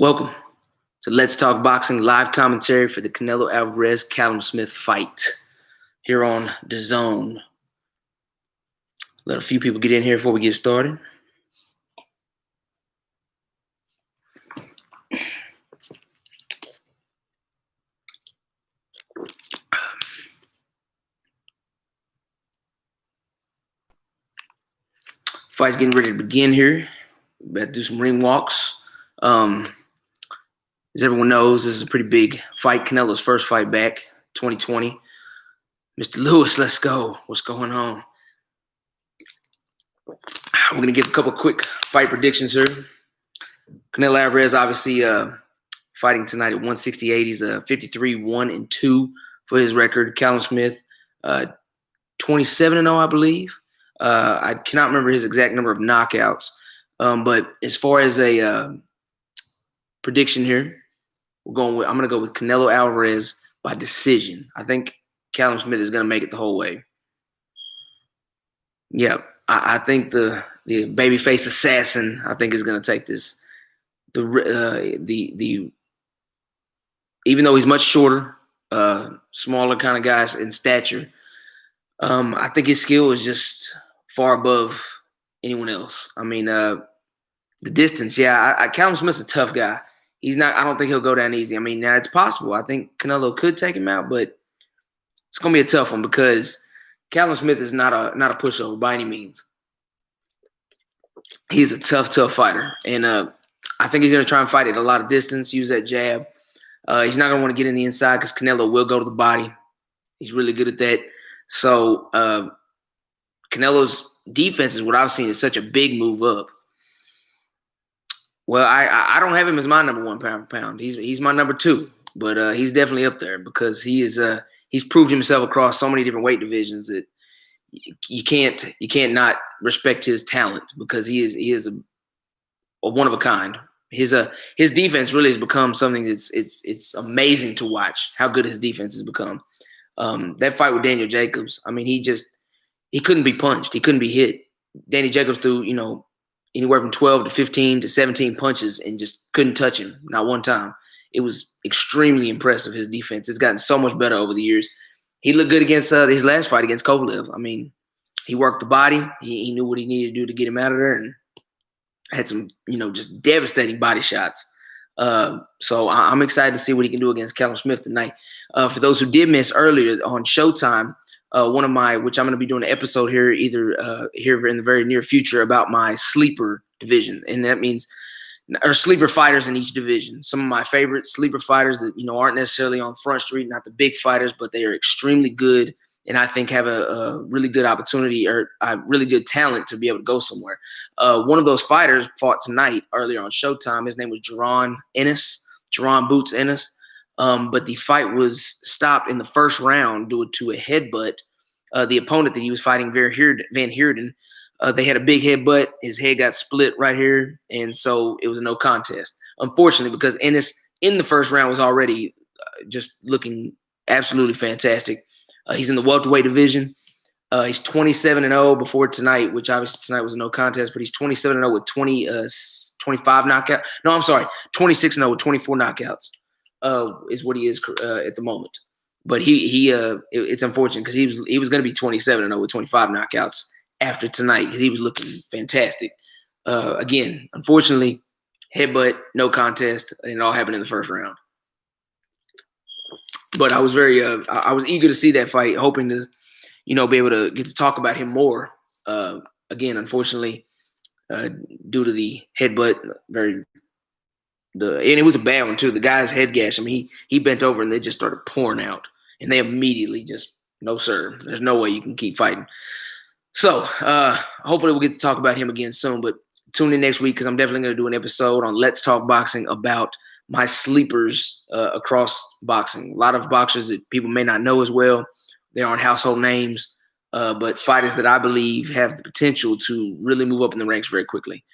Welcome to Let's Talk Boxing live commentary for the Canelo Alvarez Callum Smith fight here on the Zone. Let a few people get in here before we get started. Fight's getting ready to begin here. We better do some ring walks. As everyone knows, this is a pretty big fight. Canelo's first fight back, 2020. Mr. Lewis, let's go. What's going on? We're going to give a couple quick fight predictions here. Canelo Alvarez obviously fighting tonight at 168. He's 53-1-2 for his record. Callum Smith, 27-0, I believe. I cannot remember his exact number of knockouts. But as far as a prediction here, I'm going to go with Canelo Alvarez by decision. I think Callum Smith is going to make it the whole way. Yeah, I think the babyface assassin, I think, is going to take this. The even though he's much shorter, smaller kind of guys in stature, I think his skill is just far above anyone else. I mean, the distance, yeah. Callum Smith's a tough guy. He's not. I don't think he'll go down easy. I mean, now it's possible. I think Canelo could take him out, but it's gonna be a tough one because Callum Smith is not a pushover by any means. He's a tough fighter, and I think he's gonna try and fight at a lot of distance, use that jab. He's not gonna want to get in the inside because Canelo will go to the body. He's really good at that. So Canelo's defense is what I've seen is such a big move up. Well, I don't have him as my number one pound for pound. He's my number two, but he's definitely up there because he's proved himself across so many different weight divisions that you can't not respect his talent because he is a one of a kind. His defense really has become something that's it's amazing to watch how good his defense has become. That fight with Daniel Jacobs, I mean, he couldn't be punched, he couldn't be hit. Danny Jacobs threw anywhere from 12 to 15 to 17 punches and just couldn't touch him, not one time. It was extremely impressive, his defense. It's gotten so much better over the years. He looked good against his last fight against Kovalev. I mean, he worked the body. He knew what he needed to do to get him out of there and had some, just devastating body shots. So I'm excited to see what he can do against Callum Smith tonight. For those who did miss earlier on Showtime, which I'm going to be doing an episode here, here in the very near future about my sleeper division. And that means, or sleeper fighters in each division. Some of my favorite sleeper fighters that, aren't necessarily on Front Street, not the big fighters, but they are extremely good. And I think have a really good opportunity or a really good talent to be able to go somewhere. One of those fighters fought tonight earlier on Showtime. His name was Jaron Boots Ennis. But the fight was stopped in the first round due to a headbutt. The opponent that he was fighting, Van Heerden, they had a big headbutt. His head got split right here, and so it was a no contest. Unfortunately, because Ennis in the first round was already just looking absolutely fantastic. He's in the welterweight division. He's 27-0 before tonight, which obviously tonight was a no contest, but he's 27-0 with 25 knockouts. No, I'm sorry, 26-0 with 24 knockouts. Is what he is at the moment, but it's unfortunate because he was going to be 27-0 with 25 knockouts after tonight because he was looking fantastic. Again, unfortunately, headbutt, no contest, and it all happened in the first round. But I was I was eager to see that fight, hoping to, be able to get to talk about him more. Again, unfortunately, due to the headbutt, and it was a bad one too. The guy's head gash. I mean, he bent over and they just started pouring out, and they immediately just no sir. There's no way you can keep fighting. So hopefully we'll get to talk about him again soon. But tune in next week because I'm definitely going to do an episode on Let's Talk Boxing about my sleepers across boxing. A lot of boxers that people may not know as well. They aren't household names, but fighters that I believe have the potential to really move up in the ranks very quickly.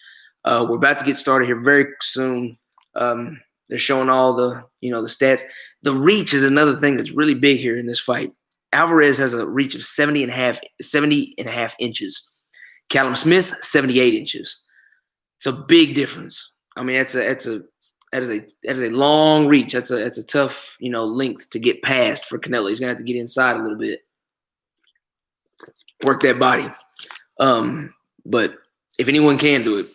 We're about to get started here very soon. They're showing all the stats. The reach is another thing that's really big here in this fight. Alvarez has a reach of 70 and a half inches. Callum Smith, 78 inches. It's a big difference. I mean, it's a that is a long reach. That's a tough, length to get past for Canelo. He's gonna have to get inside a little bit, work that body. But if anyone can do it,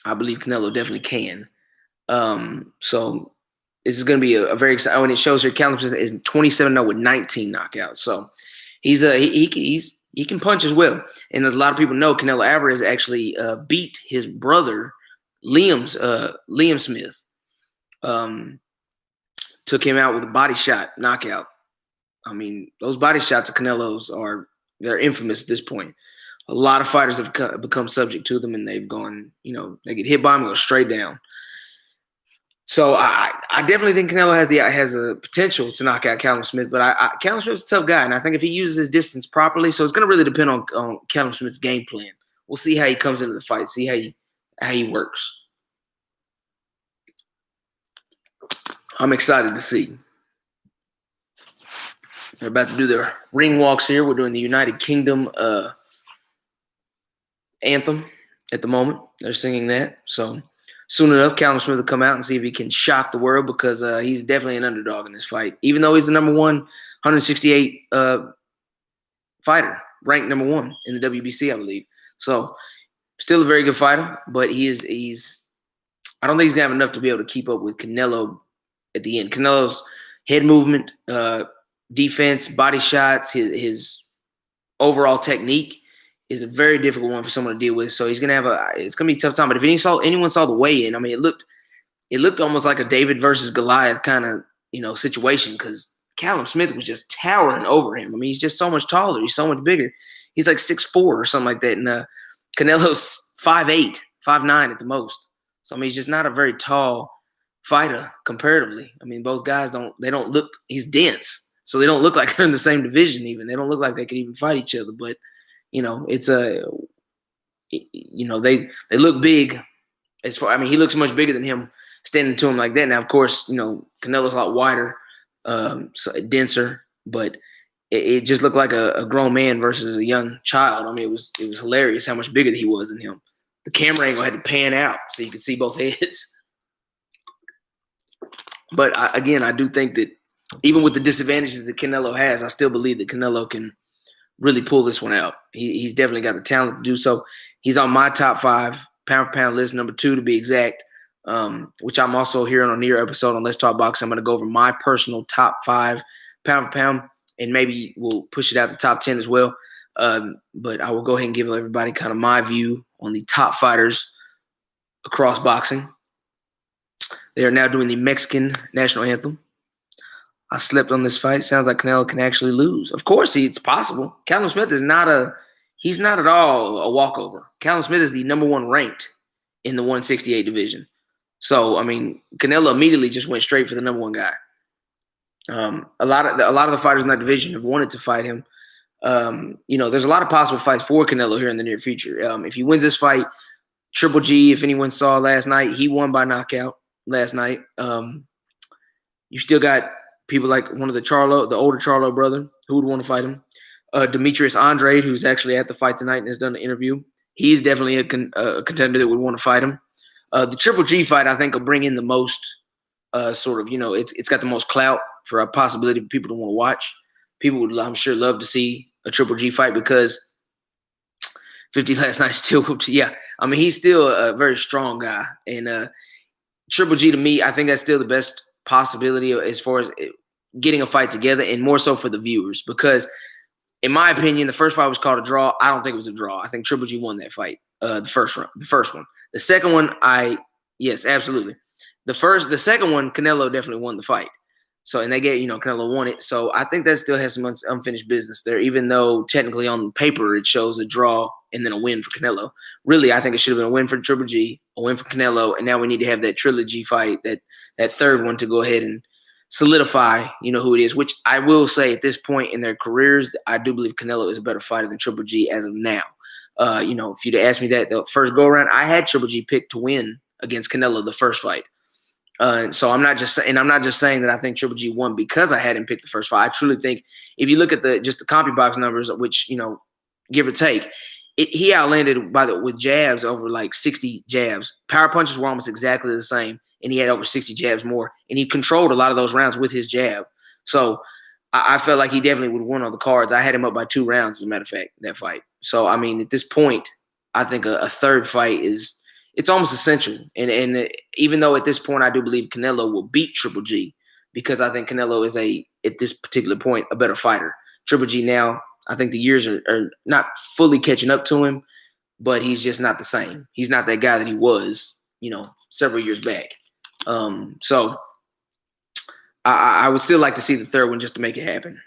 I believe Canelo definitely can. So this is going to be a very exciting. Oh, and it shows here Callum is 27-0 with 19 knockouts. So he can punch as well. And as a lot of people know, Canelo Alvarez actually beat his brother Liam Smith. Took him out with a body shot knockout. I mean, those body shots of Canelo's they're infamous at this point. A lot of fighters have become subject to them, and they've gone, they get hit by them and go straight down. So I definitely think Canelo has a potential to knock out Callum Smith, but Callum Smith's a tough guy, and I think if he uses his distance properly, so it's going to really depend on Callum Smith's game plan. We'll see how he comes into the fight, see how he works. I'm excited to see. They're about to do their ring walks here. We're doing the United Kingdom anthem at the moment. They're singing that, so. Soon enough, Callum Smith will come out and see if he can shock the world because he's definitely an underdog in this fight. Even though he's the number 168 fighter, ranked number 1 in the WBC, I believe. So, still a very good fighter, but he's I don't think he's gonna have enough to be able to keep up with Canelo at the end. Canelo's head movement, defense, body shots, his overall technique is a very difficult one for someone to deal with. So it's gonna be a tough time. But if anyone saw the weigh-in, I mean, it looked almost like a David versus Goliath kind of situation because Callum Smith was just towering over him. I mean, he's just so much taller. He's so much bigger. He's like 6'4" or something like that, and Canelo's 5'8", 5'9" at the most. So I mean, he's just not a very tall fighter comparatively. I mean, both guys don't look. He's dense, so they don't look like they're in the same division. Even they don't look like they could even fight each other, but. It's they look big I mean, he looks much bigger than him standing to him like that. Now, of course, Canelo's a lot wider, denser, but it just looked like a grown man versus a young child. I mean, it was hilarious how much bigger he was than him. The camera angle had to pan out so you could see both heads. But I do think that even with the disadvantages that Canelo has, I still believe that Canelo can really pull this one out. He's definitely got the talent to do so. He's on my top 5 pound for pound list, number 2 to be exact, which I'm also hearing on your episode on Let's Talk Boxing. I'm going to go over my personal top 5 pound for pound, and maybe we'll push it out to top 10 as well. But I will go ahead and give everybody kind of my view on the top fighters across boxing. They are now doing the Mexican national anthem. I slept on this fight. Sounds like Canelo can actually lose. Of course, it's possible. Callum Smith is he's not at all a walkover. Callum Smith is the number 1 ranked in the 168 division. So, I mean, Canelo immediately just went straight for the number 1 guy. A lot of the fighters in that division have wanted to fight him. There's a lot of possible fights for Canelo here in the near future. If he wins this fight, Triple G, if anyone saw last night, he won by knockout last night. You still got people like one of the older Charlo brother, who would want to fight him. Demetrius Andrade, who's actually at the fight tonight and has done an interview. He's definitely a contender that would want to fight him. The Triple G fight, I think, will bring in the most it's got the most clout for a possibility for people to want to watch. People would, I'm sure, love to see a Triple G fight because 50 last night still, yeah. I mean, he's still a very strong guy. And Triple G, to me, I think that's still the best possibility as far as getting a fight together, and more so for the viewers, because in my opinion, the first fight was called a draw. I don't think it was a draw. I think Triple G won that fight. The first one. The second one, yes, absolutely. The second one, Canelo definitely won the fight. So, and they gave, Canelo won it. So I think that still has some unfinished business there, even though technically on paper it shows a draw and then a win for Canelo. Really, I think it should have been a win for Triple G, a win for Canelo, and now we need to have that trilogy fight, that third one, to go ahead and solidify, who it is, which I will say at this point in their careers, I do believe Canelo is a better fighter than Triple G as of now. If you'd asked me that the first go around, I had Triple G picked to win against Canelo the first fight. So I'm not just saying that I think Triple G won because I had him pick the first fight. I truly think if you look at just the CompuBox numbers, which, give or take, he outlanded with jabs over like 60 jabs. Power punches were almost exactly the same, and he had over 60 jabs more, and he controlled a lot of those rounds with his jab. So I felt like he definitely would win on the cards. I had him up by 2 rounds, as a matter of fact, that fight. So I mean, at this point, I think a third fight it's almost essential. And even though at this point I do believe Canelo will beat Triple G, because I think Canelo is at this particular point a better fighter. Triple G now, I think the years are not fully catching up to him, but he's just not the same. He's not that guy that he was, several years back. So I would still like to see the third one just to make it happen.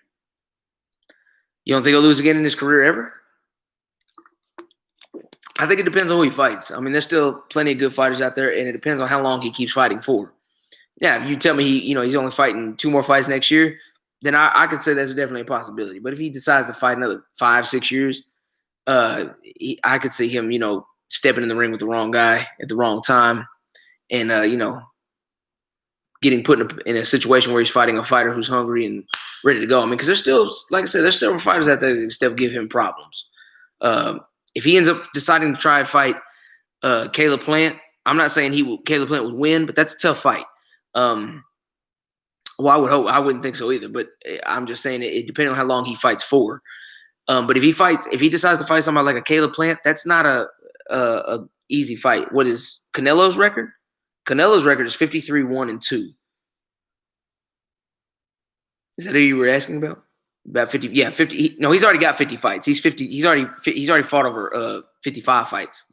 You don't think he'll lose again in his career ever? I think it depends on who he fights. I mean, there's still plenty of good fighters out there, and it depends on how long he keeps fighting for. Yeah, if you tell me he's only fighting 2 more fights next year, then I could say that's definitely a possibility. But if he decides to fight another 5-6 years, I could see him, stepping in the ring with the wrong guy at the wrong time, and getting put in a situation where he's fighting a fighter who's hungry and ready to go. I mean, because there's still, like I said, there's several fighters out there that still give him problems. If he ends up deciding to try and fight Caleb Plant, I'm not saying Caleb Plant would win, but that's a tough fight. Well, I wouldn't think so either, but I'm just saying it depends on how long he fights for. But if he decides to fight somebody like a Caleb Plant, that's not a easy fight. What is Canelo's record? Canelo's record is 53-1-2. Is that who you were asking about? About 50? Yeah, 50. No, he's already got 50 fights. He's 50. He's already fought over 55 fights.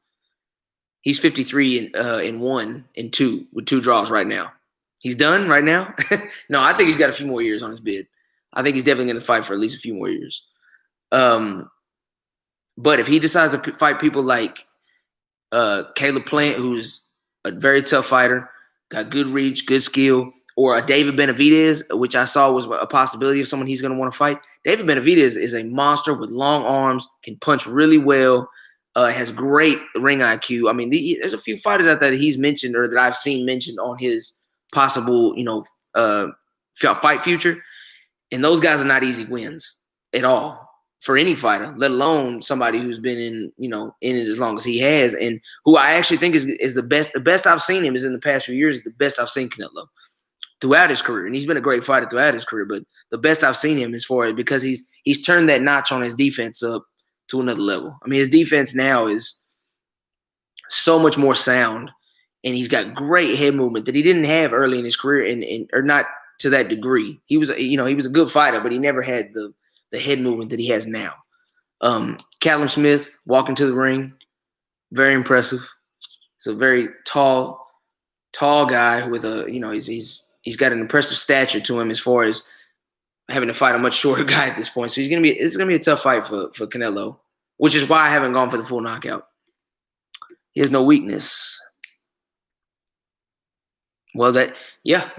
He's 53-1-2 with 2 draws right now. He's done right now? No, I think he's got a few more years on his bid. I think he's definitely going to fight for at least a few more years. But if he decides to fight people like Caleb Plant, who's a very tough fighter, got good reach, good skill, or a David Benavidez, which I saw was a possibility of someone he's going to want to fight. David Benavidez is a monster with long arms, can punch really well, has great ring IQ. I mean, there's a few fighters out there that he's mentioned or that I've seen mentioned on his possible, fight future. And those guys are not easy wins at all for any fighter, let alone somebody who's been in it as long as he has, and who I actually think is the best. The best I've seen him is in the past few years. The best I've seen Canelo throughout his career, and he's been a great fighter throughout his career. But the best I've seen him is because he's turned that notch on his defense up to another level. I mean, his defense now is so much more sound, and he's got great head movement that he didn't have early in his career, and or not to that degree. He was a good fighter, but he never had the head movement that he has now. Callum Smith walking to the ring, very impressive. He's a very tall guy with he's got an impressive stature to him as far as having to fight a much shorter guy at this point. So it's gonna be a tough fight for Canelo, which is why I haven't gone for the full knockout. He has no weakness. Well,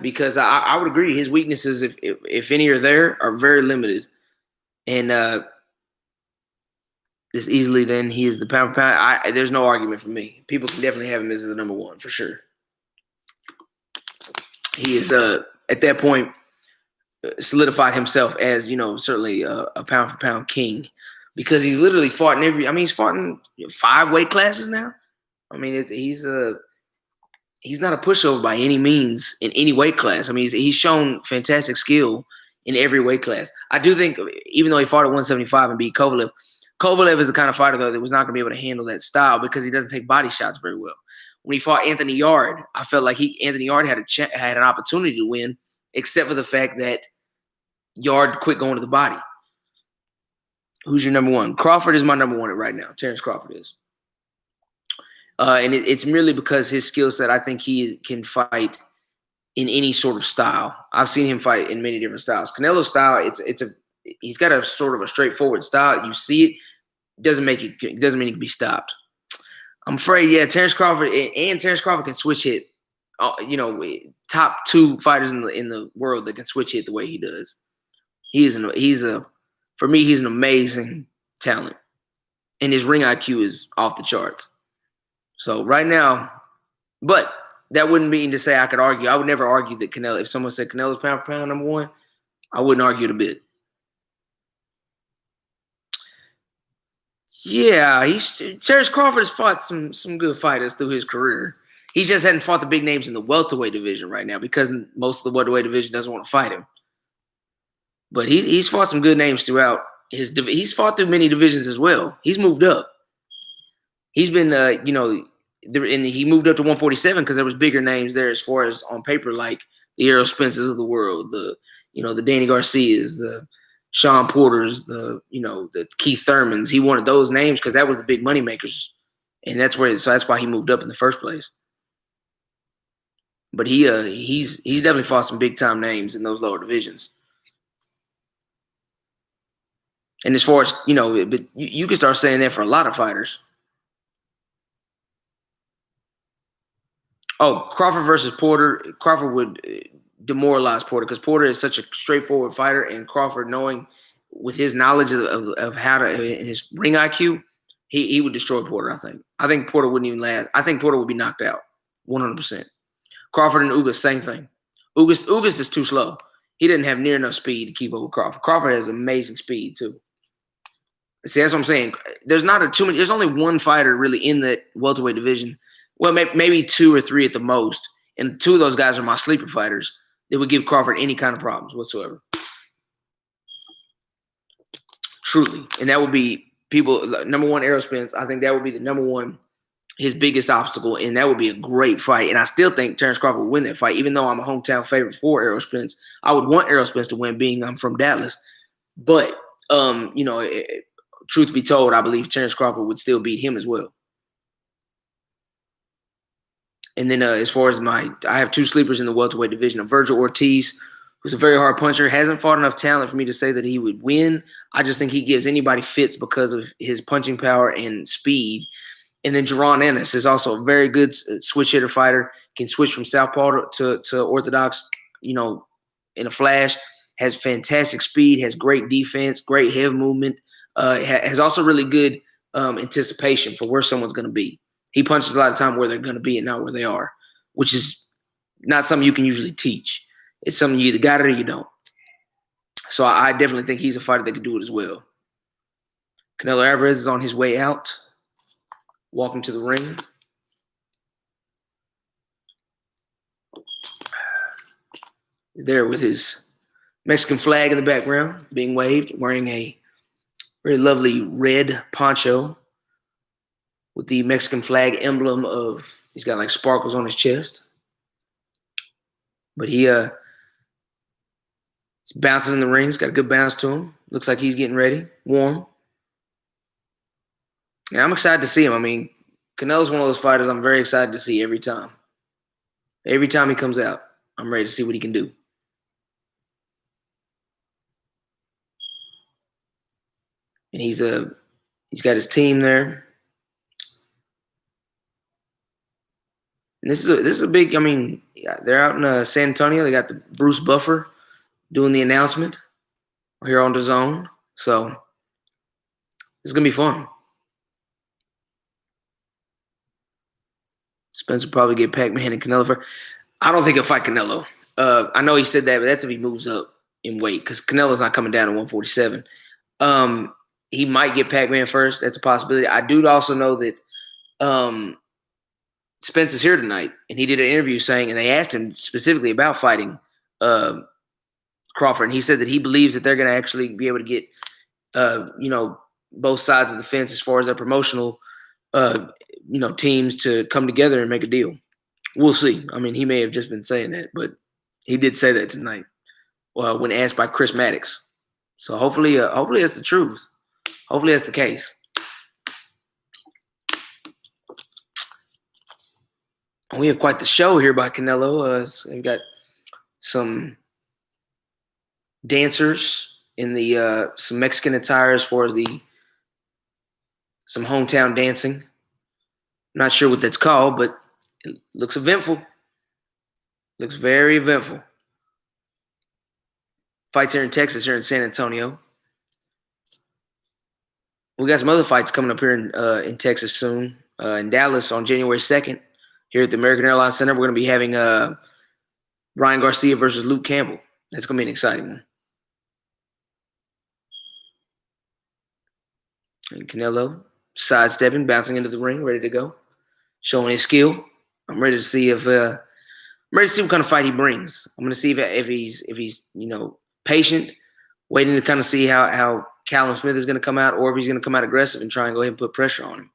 because I would agree. His weaknesses, if any are there, are very limited. And this easily, then he is the pound for pound. There's no argument for me. People can definitely have him as the number 1 for sure. He is at that point solidified himself as certainly a pound for pound king, because he's literally fought in he's fought in 5 weight classes now. I mean, he's not a pushover by any means in any weight class. I mean, he's shown fantastic skill in every weight class. I do think, even though he fought at 175 and beat Kovalev is the kind of fighter, though, that was not going to be able to handle that style because he doesn't take body shots very well. When he fought Anthony Yard, I felt like Anthony Yard had an opportunity to win, except for the fact that Yard quit going to the body. Who's your number 1? Crawford is my number 1 right now. Terrence Crawford is. And it's merely because his skill set, I think he can fight in any sort of style. I've seen him fight in many different styles. Canelo's style, he's got a sort of a straightforward style. You see it, doesn't mean it can be stopped. I'm afraid, Terrence Crawford can switch hit. Top 2 fighters in the world that can switch hit the way he does. For me, he's an amazing talent, and his ring IQ is off the charts. So right now, but that wouldn't mean to say I could argue. I would never argue that Canelo. If someone said Canelo's pound for pound number 1, I wouldn't argue it a bit. Yeah, Terrence Crawford has fought some good fighters through his career. He just hadn't fought the big names in the welterweight division right now because most of the welterweight division doesn't want to fight him. But he's fought some good names throughout his. He's fought through many divisions as well. He's moved up. He's been, and he moved up to 147 because there was bigger names there as far as on paper, like the Errol Spencers of the world, the Danny Garcias, the Sean Porters, the Keith Thurmans. He wanted those names because that was the big money makers, and that's why he moved up in the first place. But he's definitely fought some big time names in those lower divisions. And as far as but you can start saying that for a lot of fighters. Oh, Crawford versus Porter. Crawford would demoralize Porter because Porter is such a straightforward fighter, and Crawford, knowing with his knowledge of how to and his ring IQ, he would destroy Porter. I think Porter wouldn't even last. I think Porter would be knocked out 100%. Crawford and Ugas, same thing. Ugas is too slow. He didn't have near enough speed to keep up with Crawford. Crawford has amazing speed too. See, that's what I'm saying. There's not too many. There's only one fighter really in the welterweight division. Well, maybe 2 or 3 at the most, and 2 of those guys are my sleeper fighters that would give Crawford any kind of problems whatsoever. Truly, and that would be number one, Errol Spence. I think that would be the number one, his biggest obstacle, and that would be a great fight. And I still think Terrence Crawford would win that fight, even though I'm a hometown favorite for Errol Spence. I would want Errol Spence to win, being I'm from Dallas. But truth be told, I believe Terrence Crawford would still beat him as well. And then as far as I have 2 sleepers in the welterweight division. Virgil Ortiz, who's a very hard puncher, hasn't fought enough talent for me to say that he would win. I just think he gives anybody fits because of his punching power and speed. And then Jaron Ennis is also a very good switch hitter fighter, can switch from southpaw to orthodox, in a flash, has fantastic speed, has great defense, great head movement, has also really good anticipation for where someone's going to be. He punches a lot of time where they're going to be and not where they are, which is not something you can usually teach. It's something you either got it or you don't. So I definitely think he's a fighter that could do it as well. Canelo Alvarez is on his way out, walking to the ring. He's there with his Mexican flag in the background being waved, wearing a very lovely red poncho with the Mexican flag emblem he's got like sparkles on his chest. But he's bouncing in the ring. He's got a good bounce to him. Looks like he's getting ready, warm. And I'm excited to see him. I mean, Canelo's one of those fighters I'm very excited to see every time. Every time he comes out, I'm ready to see what he can do. And he's got his team there. And this is a big. I mean, they're out in San Antonio. They got the Bruce Buffer doing the announcement here on DAZN. So this is gonna be fun. Spence will probably get Pac-Man and Canelo. I don't think he'll fight Canelo. I know he said that, but that's if he moves up in weight because Canelo's not coming down to 147. He might get Pac-Man first. That's a possibility. I do also know that Spence is here tonight, and he did an interview and they asked him specifically about fighting Crawford, and he said that he believes that they're going to actually be able to get, both sides of the fence as far as their promotional, teams to come together and make a deal. We'll see. I mean, he may have just been saying that, but he did say that tonight when asked by Chris Maddox. So hopefully that's the truth. Hopefully that's the case. We have quite the show here by Canelo. We've got some dancers in the some Mexican attire as far as some hometown dancing. Not sure what that's called, but it looks eventful. Looks very eventful. Fights here in Texas, here in San Antonio. We got some other fights coming up here in Texas soon. In Dallas on January 2nd. Here at the American Airlines Center, we're going to be having Ryan Garcia versus Luke Campbell. That's going to be an exciting one. And Canelo sidestepping, bouncing into the ring, ready to go, showing his skill. I'm ready to see what kind of fight he brings. I'm going to see if he's patient, waiting to kind of see how Callum Smith is going to come out, or if he's going to come out aggressive and try and go ahead and put pressure on him.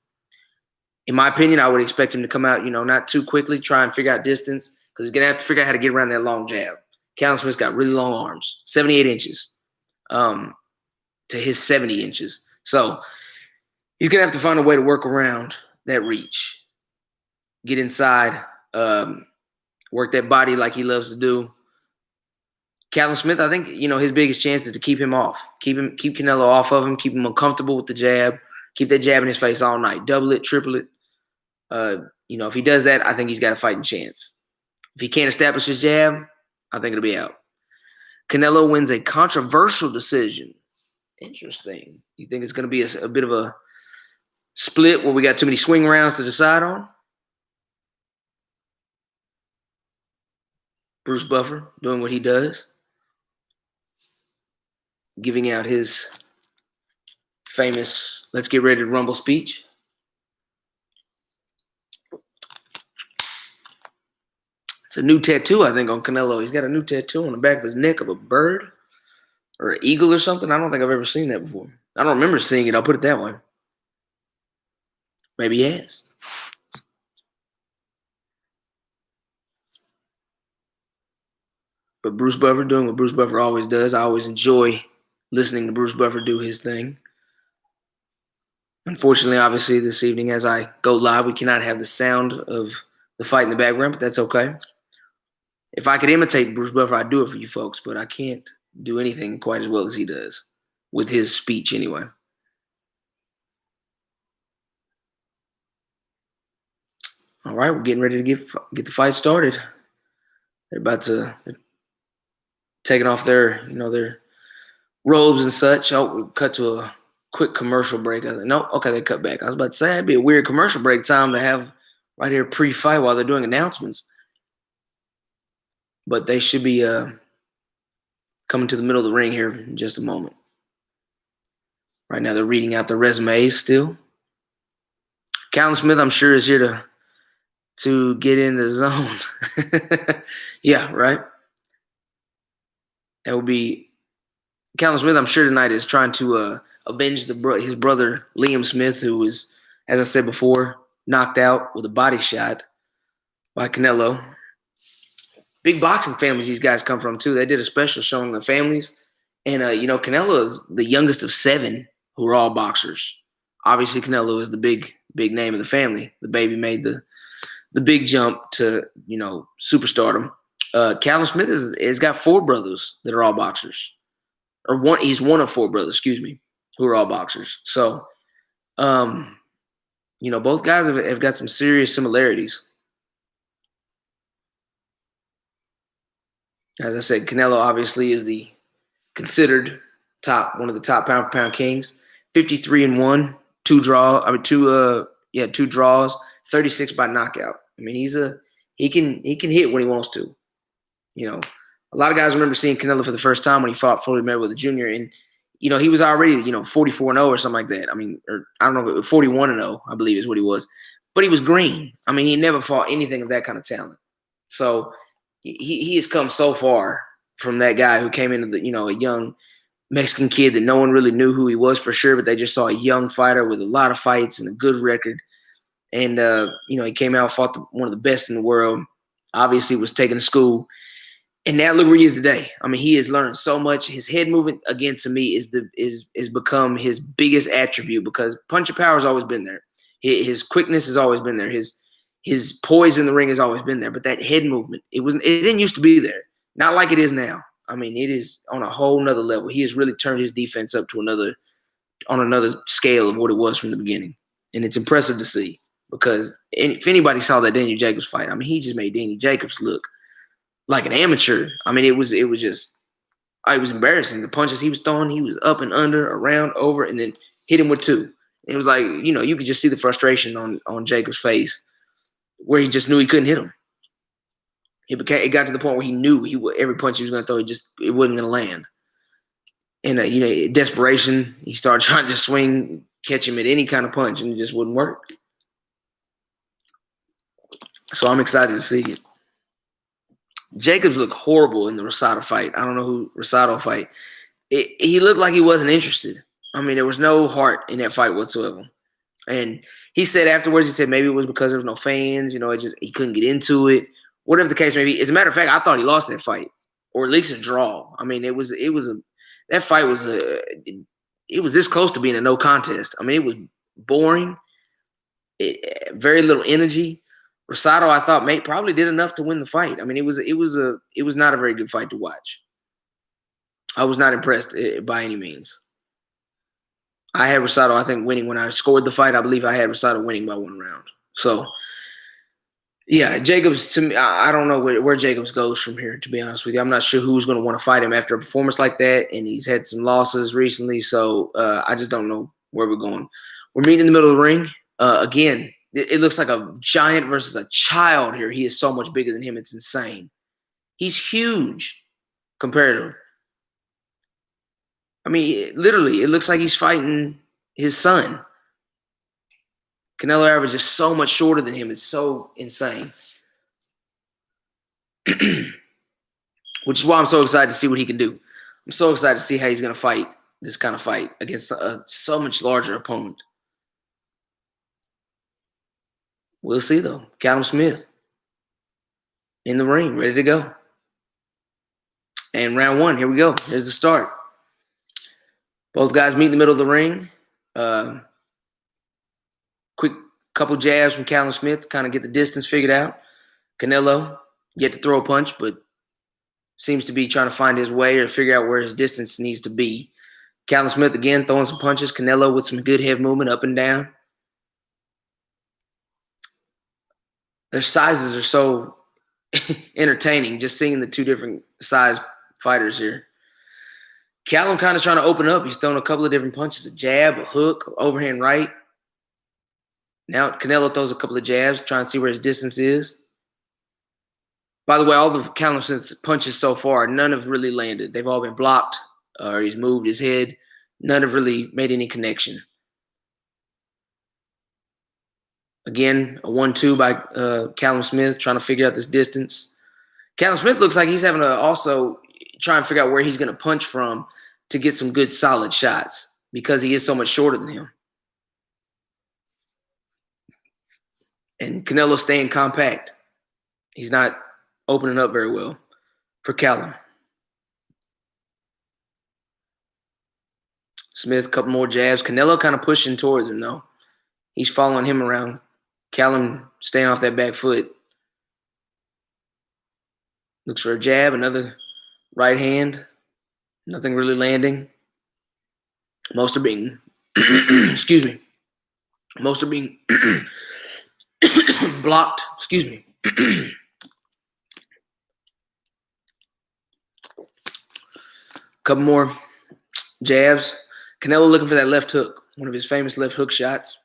In my opinion, I would expect him to come out, not too quickly, try and figure out distance, because he's going to have to figure out how to get around that long jab. Callum Smith's got really long arms, 78 inches to his 70 inches. So he's going to have to find a way to work around that reach, get inside, work that body like he loves to do. Callum Smith, I think, his biggest chance is to keep him off. Keep Canelo off of him, keep him uncomfortable with the jab, keep that jab in his face all night, double it, triple it. If he does that, I think he's got a fighting chance. If he can't establish his jab, I think it'll be out. Canelo wins a controversial decision. Interesting. You think it's going to be a bit of a split where we got too many swing rounds to decide on? Bruce Buffer doing what he does, giving out his famous "Let's get ready to rumble" speech. It's a new tattoo, I think, on Canelo. He's got a new tattoo on the back of his neck of a bird or an eagle or something. I don't think I've ever seen that before. I don't remember seeing it. I'll put it that way. Maybe he has. But Bruce Buffer doing what Bruce Buffer always does. I always enjoy listening to Bruce Buffer do his thing. Unfortunately, obviously, this evening as I go live, we cannot have the sound of the fight in the background, but that's okay. If I could imitate Bruce Buffer, I'd do it for you folks, but I can't do anything quite as well as he does with his speech anyway. All right, we're getting ready to get the fight started. They're about to taking off their robes and such. Oh, we cut to a quick commercial break. I think, nope, okay, they cut back. I was about to say, it'd be a weird commercial break time to have right here pre-fight while they're doing announcements. But they should be coming to the middle of the ring here in just a moment. Right now they're reading out their resumes still. Callum Smith, I'm sure, is here to get in the zone. Yeah, right? That would be Callum Smith, I'm sure, tonight is trying to avenge his brother, Liam Smith, who was, as I said before, knocked out with a body shot by Canelo. Big boxing families these guys come from, too. They did a special showing the families. And, Canelo is the youngest of 7 who are all boxers. Obviously, Canelo is the big name of the family. The baby made the big jump to, superstardom. Callum Smith has got 4 brothers that are all boxers. He's one of 4 brothers, who are all boxers. So, both guys have got some serious similarities. As I said, Canelo obviously is considered one of the top pound for pound kings. 53-1, 2 draws, 36 by knockout. I mean, he can hit when he wants to. A lot of guys remember seeing Canelo for the first time when he fought Floyd Mayweather Jr. and he was already 44-0 or something like that. I mean, or I don't know, 41-0, I believe is what he was. But he was green. I mean, he never fought anything of that kind of talent. So he has come so far from that guy who came into a young Mexican kid that no one really knew who he was for sure, but they just saw a young fighter with a lot of fights and a good record. And, he came out, fought one of the best in the world, obviously was taken to school. And now look where he is today. I mean, he has learned so much. His head movement, again, to me, is become his biggest attribute because punching power has always been there. His quickness has always been there. His poise in the ring has always been there. But that head movement, it didn't used to be there. Not like it is now. I mean, it is on a whole nother level. He has really turned his defense up to another scale of what it was from the beginning. And it's impressive to see because if anybody saw that Daniel Jacobs fight, I mean, he just made Daniel Jacobs look like an amateur. I mean, it was embarrassing. The punches he was throwing, he was up and under, around, over, and then hit him with 2. It was like, you could just see the frustration on Jacobs' face where he just knew he couldn't hit him. It got to the point where he knew every punch he was going to throw, it wasn't going to land. And, desperation, he started trying to swing, catch him at any kind of punch, and it just wouldn't work. So I'm excited to see it. Jacobs looked horrible in the Rosado fight. I don't know who Rosado fight. He looked like he wasn't interested. I mean, there was no heart in that fight whatsoever. And he said afterwards, he said maybe it was because there was no fans. It just he couldn't get into it. Whatever the case may be. As a matter of fact, I thought he lost that fight, or at least a draw. I mean, that fight was it was this close to being a no contest. I mean, it was boring. Very little energy. Rosado, I thought, probably did enough to win the fight. I mean, it was not a very good fight to watch. I was not impressed by any means. I had Rosado, I think, winning when I scored the fight. I believe I had Rosado winning by 1 round. So, yeah, Jacobs, to me, I don't know where Jacobs goes from here, to be honest with you. I'm not sure who's going to want to fight him after a performance like that, and he's had some losses recently, so I just don't know where we're going. We're meeting in the middle of the ring. Again, it looks like a giant versus a child here. He is so much bigger than him. It's insane. He's huge compared to him. I mean, literally, it looks like he's fighting his son. Canelo Alvarez is so much shorter than him. It's so insane. Which is why I'm so excited to see what he can do. I'm so excited to see how he's going to fight this kind of fight against a so much larger opponent. We'll see, though. Callum Smith in the ring, ready to go. And round 1, here we go. Here's the start. Both guys meet in the middle of the ring. Quick couple jabs from Callum Smith to kind of get the distance figured out. Canelo yet to throw a punch, but seems to be trying to find his way or figure out where his distance needs to be. Callum Smith again throwing some punches. Canelo with some good head movement up and down. Their sizes are so entertaining, just seeing the two different size fighters here. Callum kind of trying to open up. He's throwing a couple of different punches, a jab, a hook, overhand right. Now Canelo throws a couple of jabs, trying to see where his distance is. By the way, all the Callum Smith's punches so far, none have really landed. They've all been blocked, or he's moved his head. None have really made any connection. Again, a 1-2 by Callum Smith, trying to figure out this distance. Callum Smith looks like he's having to also try and figure out where he's going to punch from to get some good, solid shots because he is so much shorter than him. And Canelo staying compact. He's not opening up very well for Callum. Smith, a couple more jabs. Canelo kind of pushing towards him, though. He's following him around. Callum staying off that back foot. Looks for a jab, another right hand. Nothing really landing. Most are being, excuse me. Most are being blocked. Excuse me. Couple more jabs. Canelo looking for that left hook, one of his famous left hook shots.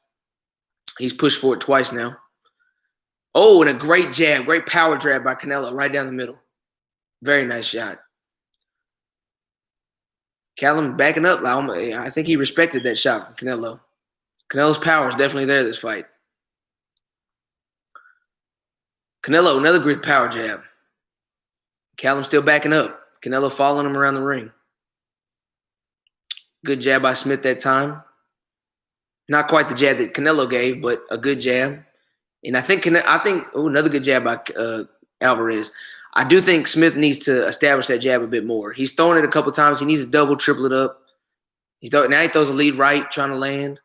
He's pushed for it twice now. Oh, and a great jab, great power jab by Canelo right down the middle. Very nice shot. Callum backing up. I think he respected that shot from Canelo. Canelo's power is definitely there this fight. Canelo, another great power jab. Callum still backing up. Canelo following him around the ring. Good jab by Smith that time. Not quite the jab that Canelo gave, but a good jab. And I think another good jab by Alvarez. I do think Smith needs to establish that jab a bit more. He's thrown it a couple times. He needs to double, triple it up. Now he throws a lead right, trying to land.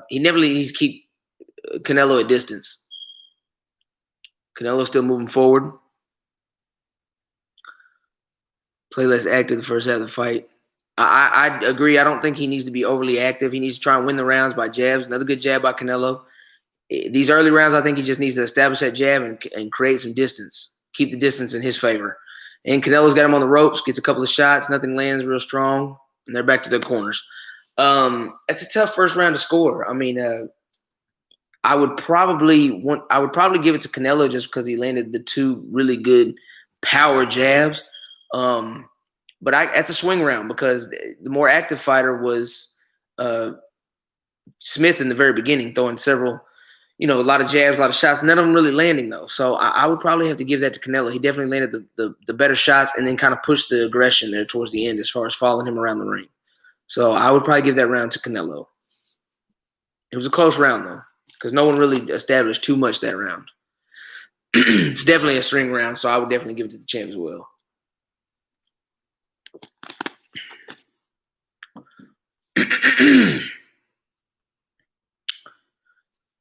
He never needs to keep Canelo at distance. Canelo still moving forward. Play less active the first half of the fight. I agree. I don't think he needs to be overly active. He needs to try and win the rounds by jabs. Another good jab by Canelo. These early rounds, I think he just needs to establish that jab and create some distance. Keep the distance in his favor. And Canelo's got him on the ropes, gets a couple of shots. Nothing lands real strong. And they're back to their corners. It's a tough first round to score. I mean, I would probably give it to Canelo just because he landed the two really good power jabs. But that's a swing round because the more active fighter was Smith in the very beginning, throwing several, a lot of jabs, a lot of shots, none of them really landing though. So I would probably have to give that to Canelo. He definitely landed the better shots and then kind of pushed the aggression there towards the end as far as following him around the ring. So I would probably give that round to Canelo. It was a close round though, because no one really established too much that round. It's definitely a string round, so I would definitely give it to the champ as well.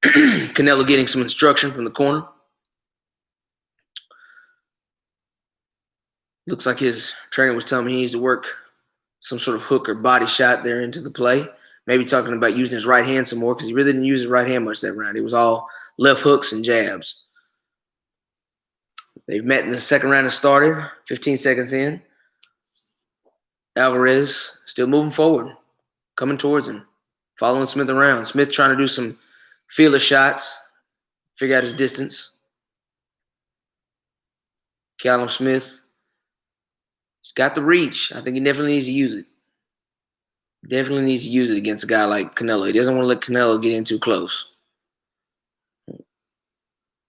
Canelo getting some instruction from the corner. Looks like his trainer was telling me he needs to work some sort of hook or body shot there into the play. Maybe talking about using his right hand some more because he really didn't use his right hand much that round. It was all left hooks and jabs. They've met in the second round has started, 15 seconds in. Alvarez still moving forward, coming towards him, following Smith around. Smith trying to do some feeler shots, figure out his distance. Callum Smith, he's got the reach. I think he definitely needs to use it. Definitely needs to use it against a guy like Canelo. He doesn't want to let Canelo get in too close.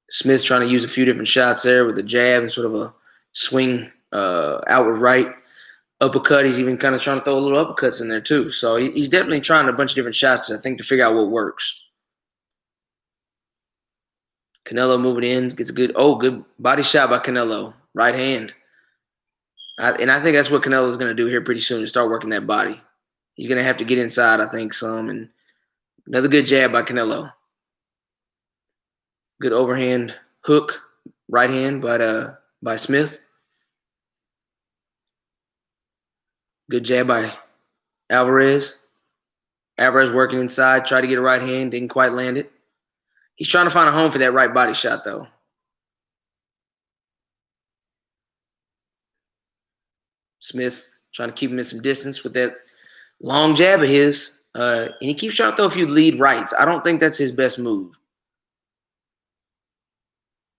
Smith trying to use a few different shots there with a jab and sort of a swing outward right. Uppercut, he's even kind of trying to throw a little uppercuts in there too. So he's definitely trying a bunch of different shots, I think, to figure out what works. Canelo moving in, gets a good body shot by Canelo. Right hand. And I think that's what Canelo is going to do here pretty soon, is start working that body. He's going to have to get inside, I think, some. And another good jab by Canelo. Good overhand hook, right hand by Smith. Good jab by Alvarez. Alvarez working inside, tried to get a right hand, didn't quite land it. He's trying to find a home for that right body shot, though. Smith trying to keep him in some distance with that long jab of his. And he keeps trying to throw a few lead rights. I don't think that's his best move.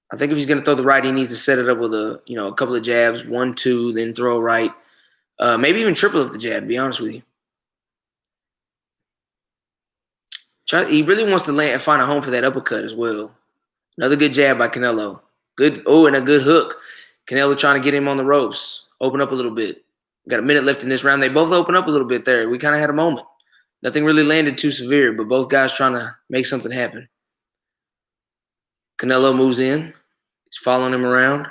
I think if he's going to throw the right, he needs to set it up with a couple of jabs, 1, 2, then throw right. Maybe even triple up the jab, to be honest with you. He really wants to land and find a home for that uppercut as well. Another good jab by Canelo. And a good hook. Canelo trying to get him on the ropes. Open up a little bit. Got a minute left in this round. They both open up a little bit there. We kind of had a moment. Nothing really landed too severe, but both guys trying to make something happen. Canelo moves in. He's following him around.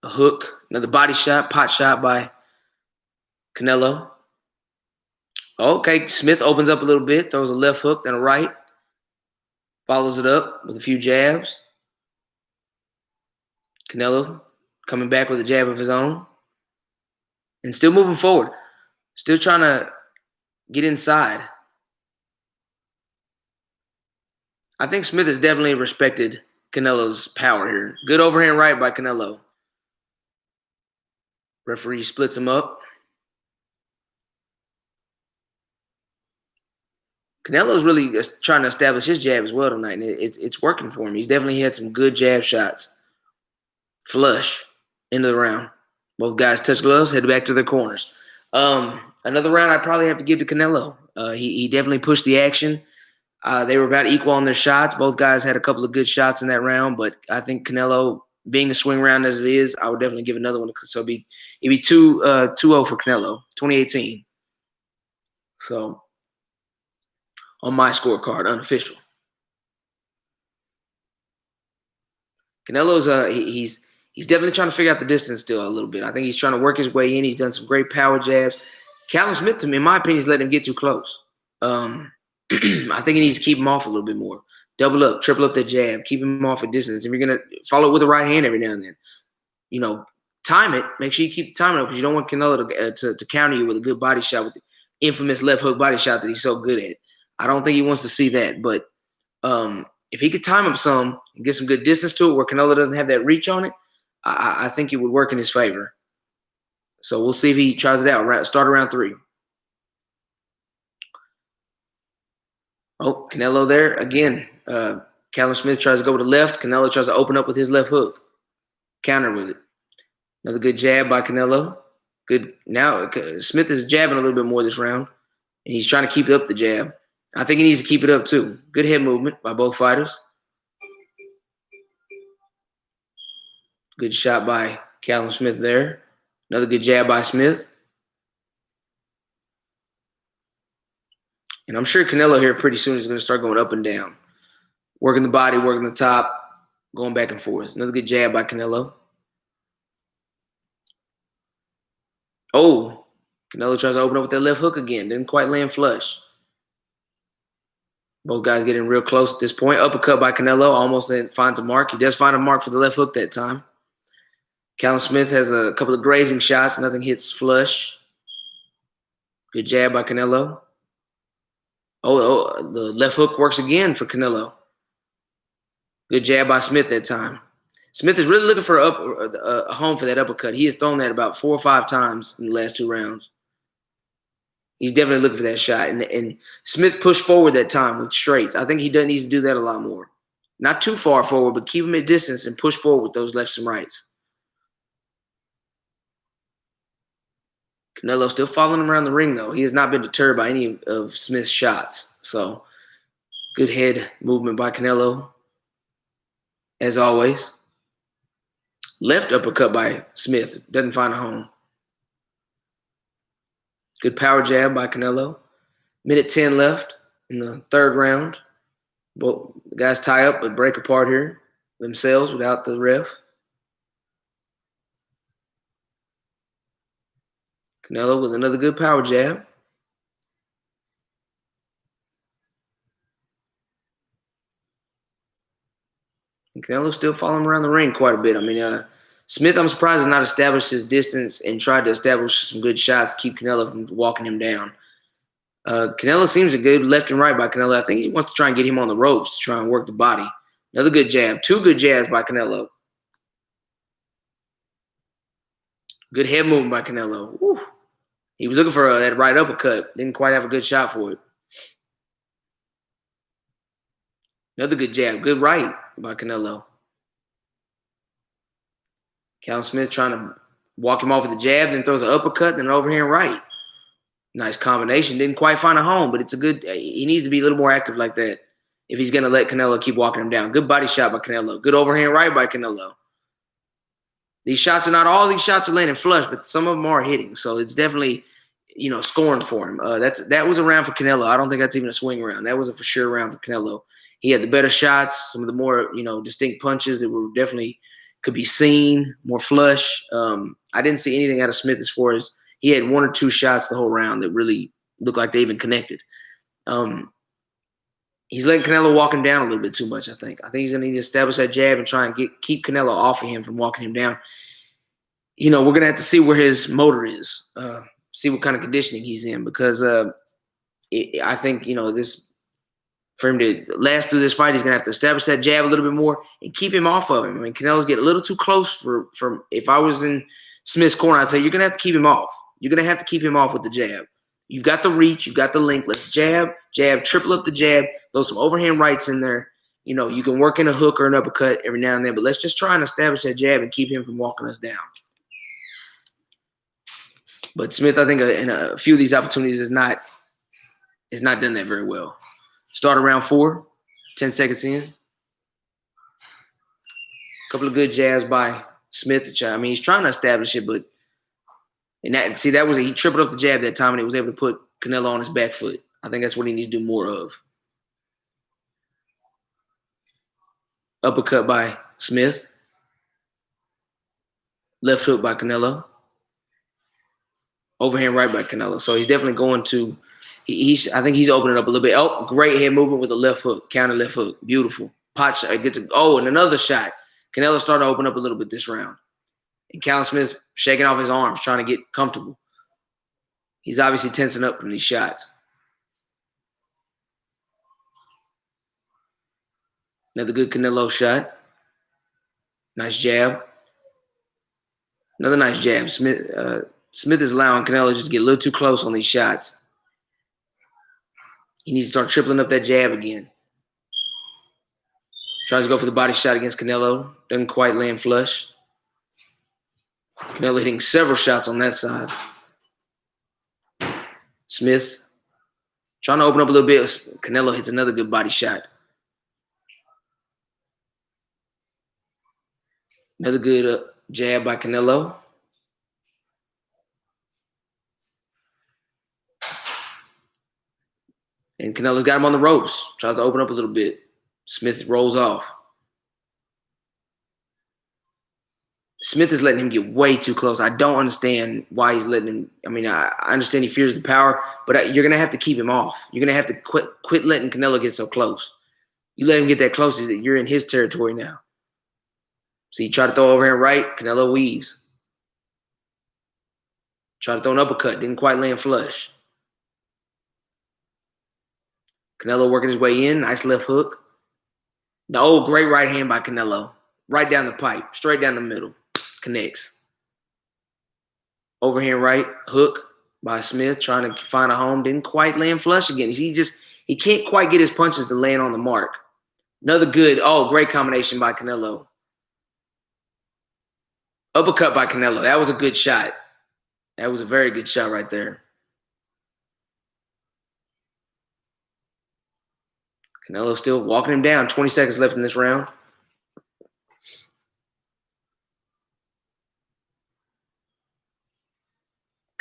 A hook. Another body shot, pot shot by Canelo. Okay, Smith opens up a little bit, throws a left hook, then a right. Follows it up with a few jabs. Canelo coming back with a jab of his own. And still moving forward. Still trying to get inside. I think Smith has definitely respected Canelo's power here. Good overhand right by Canelo. Referee splits him up. Canelo's really trying to establish his jab as well tonight, and it's working for him. He's definitely had some good jab shots. Flush into the round. Both guys touch gloves, head back to their corners. Another round I'd probably have to give to Canelo. He definitely pushed the action. They were about equal on their shots. Both guys had a couple of good shots in that round, but I think Canelo, being a swing round as it is, I would definitely give another one. So it'd be 2-0 for Canelo, 2018. So on my scorecard, unofficial. Canelo's he's definitely trying to figure out the distance still a little bit. I think he's trying to work his way in. He's done some great power jabs. Callum Smith, to me, in my opinion, is letting him get too close. I think he needs to keep him off a little bit more. Double up, triple up that jab, keep him off a distance. If you're gonna follow it with a right hand every now and then, time it. Make sure you keep the timing up because you don't want Canelo to counter you with a good body shot with the infamous left hook body shot that he's so good at. I don't think he wants to see that, but if he could time up some and get some good distance to it where Canelo doesn't have that reach on it, I think it would work in his favor. So we'll see if he tries it out. Start around 3. Oh, Canelo there again. Callum Smith tries to go to the left. Canelo tries to open up with his left hook. Counter with it. Another good jab by Canelo. Good. Now Smith is jabbing a little bit more this round, and he's trying to keep up the jab. I think he needs to keep it up too. Good head movement by both fighters. Good shot by Callum Smith there. Another good jab by Smith. And I'm sure Canelo here pretty soon is going to start going up and down. Working the body, working the top, going back and forth. Another good jab by Canelo. Oh, Canelo tries to open up with that left hook again. Didn't quite land flush. Both guys getting real close at this point. Uppercut by Canelo. Almost finds a mark. He does find a mark for the left hook that time. Callum Smith has a couple of grazing shots. Nothing hits flush. Good jab by Canelo. Oh, the left hook works again for Canelo. Good jab by Smith that time. Smith is really looking for a home for that uppercut. He has thrown that about 4 or 5 times in the last 2 rounds. He's definitely looking for that shot. And Smith pushed forward that time with straights. I think he needs to do that a lot more. Not too far forward, but keep him at distance and push forward with those lefts and rights. Canelo still following him around the ring, though. He has not been deterred by any of Smith's shots. So, good head movement by Canelo, as always. Left uppercut by Smith. Doesn't find a home. Good power jab by Canelo. Minute 10 left in the 3rd round. Both the guys tie up but break apart here themselves without the ref. Canelo with another good power jab. And Canelo's still following around the ring quite a bit. I mean, Smith, I'm surprised, has not established his distance and tried to establish some good shots to keep Canelo from walking him down. Canelo seems to good left and right by Canelo. I think he wants to try and get him on the ropes to try and work the body. Another good jab. 2 good jabs by Canelo. Good head movement by Canelo. Woo. He was looking for that right uppercut. Didn't quite have a good shot for it. Another good jab. Good right by Canelo. Callum Smith trying to walk him off with a jab, then throws an uppercut, then an overhand right. Nice combination. Didn't quite find a home, but it's a good – he needs to be a little more active like that if he's going to let Canelo keep walking him down. Good body shot by Canelo. Good overhand right by Canelo. These shots are not – all these shots are landing flush, but some of them are hitting. So it's definitely, scoring for him. That was a round for Canelo. I don't think that's even a swing round. That was a for sure round for Canelo. He had the better shots, some of the more, distinct punches that were definitely could be seen, more flush. I didn't see anything out of Smith as far as he had 1 or 2 shots the whole round that really looked like they even connected. He's letting Canelo walk him down a little bit too much, I think. I think he's going to need to establish that jab and try and keep Canelo off of him from walking him down. We're going to have to see where his motor is, see what kind of conditioning he's in, because I think, this for him to last through this fight, he's going to have to establish that jab a little bit more and keep him off of him. I mean, Canelo's getting a little too close from if I was in Smith's corner, I'd say you're going to have to keep him off. You're going to have to keep him off with the jab. You've got the reach. You've got the length. Let's jab, triple up the jab, throw some overhand rights in there. You can work in a hook or an uppercut every now and then, but let's just try and establish that jab and keep him from walking us down. But Smith, I think, in a few of these opportunities is not done that very well. Start around 4, 10 seconds in. A couple of good jabs by Smith. He's trying to establish it, but he tripled up the jab that time and he was able to put Canelo on his back foot. I think that's what he needs to do more of. Uppercut by Smith. Left hook by Canelo. Overhand right by Canelo. So he's definitely going to I think he's opening up a little bit. Oh, great head movement with a left hook, counter left hook. Beautiful. Pot shot. And another shot. Canelo started to open up a little bit this round. And Callum Smith shaking off his arms, trying to get comfortable. He's obviously tensing up from these shots. Another good Canelo shot. Nice jab. Another nice jab. Smith is allowing Canelo to just get a little too close on these shots. He needs to start tripling up that jab again. Tries to go for the body shot against Canelo. Doesn't quite land flush. Canelo hitting several shots on that side. Smith trying to open up a little bit. Canelo hits another good body shot. Another good jab by Canelo. And Canelo's got him on the ropes. Tries to open up a little bit. Smith rolls off. Smith is letting him get way too close. I don't understand why he's letting him. I mean, I understand he fears the power, but you're going to have to keep him off. You're going to have to quit letting Canelo get so close. You let him get that close, you're in his territory now. So you try to throw overhand right, Canelo weaves. Try to throw an uppercut, didn't quite land flush. Canelo working his way in, nice left hook. No, great right hand by Canelo. Right down the pipe, straight down the middle. Connects. Overhand right, hook by Smith, trying to find a home. Didn't quite land flush again. He can't quite get his punches to land on the mark. Another good, great combination by Canelo. Uppercut by Canelo. That was a good shot. That was a very good shot right there. Canelo still walking him down. 20 seconds left in this round.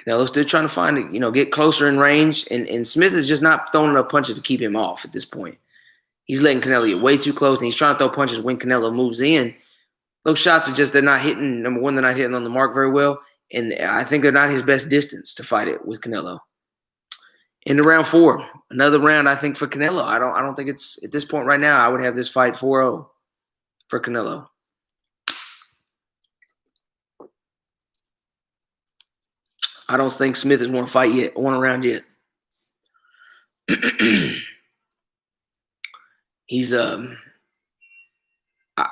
Canelo still trying to find it, get closer in range. And Smith is just not throwing enough punches to keep him off at this point. He's letting Canelo get way too close, and he's trying to throw punches when Canelo moves in. Those shots are they're not hitting. Number one, they're not hitting on the mark very well. And I think they're not his best distance to fight it with Canelo. Into round 4. Another round, I think, for Canelo. I don't think it's at this point right now. I would have this fight 4-0 for Canelo. I don't think Smith has won a round yet. I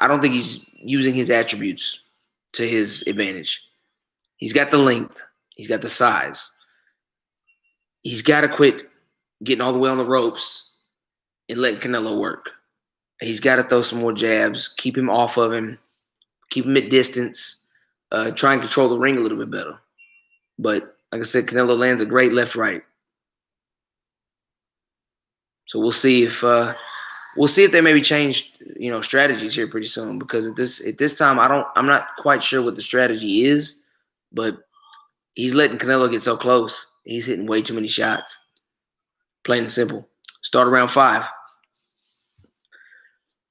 don't think he's using his attributes to his advantage. He's got the length. He's got the size. He's got to quit getting all the way on the ropes and letting Canelo work. He's got to throw some more jabs, keep him off of him, keep him at distance, try and control the ring a little bit better. But like I said, Canelo lands a great left-right. So we'll see if they maybe change, strategies here pretty soon, because at this time I'm not quite sure what the strategy is, but he's letting Canelo get so close. He's hitting way too many shots. Plain and simple. Start around 5.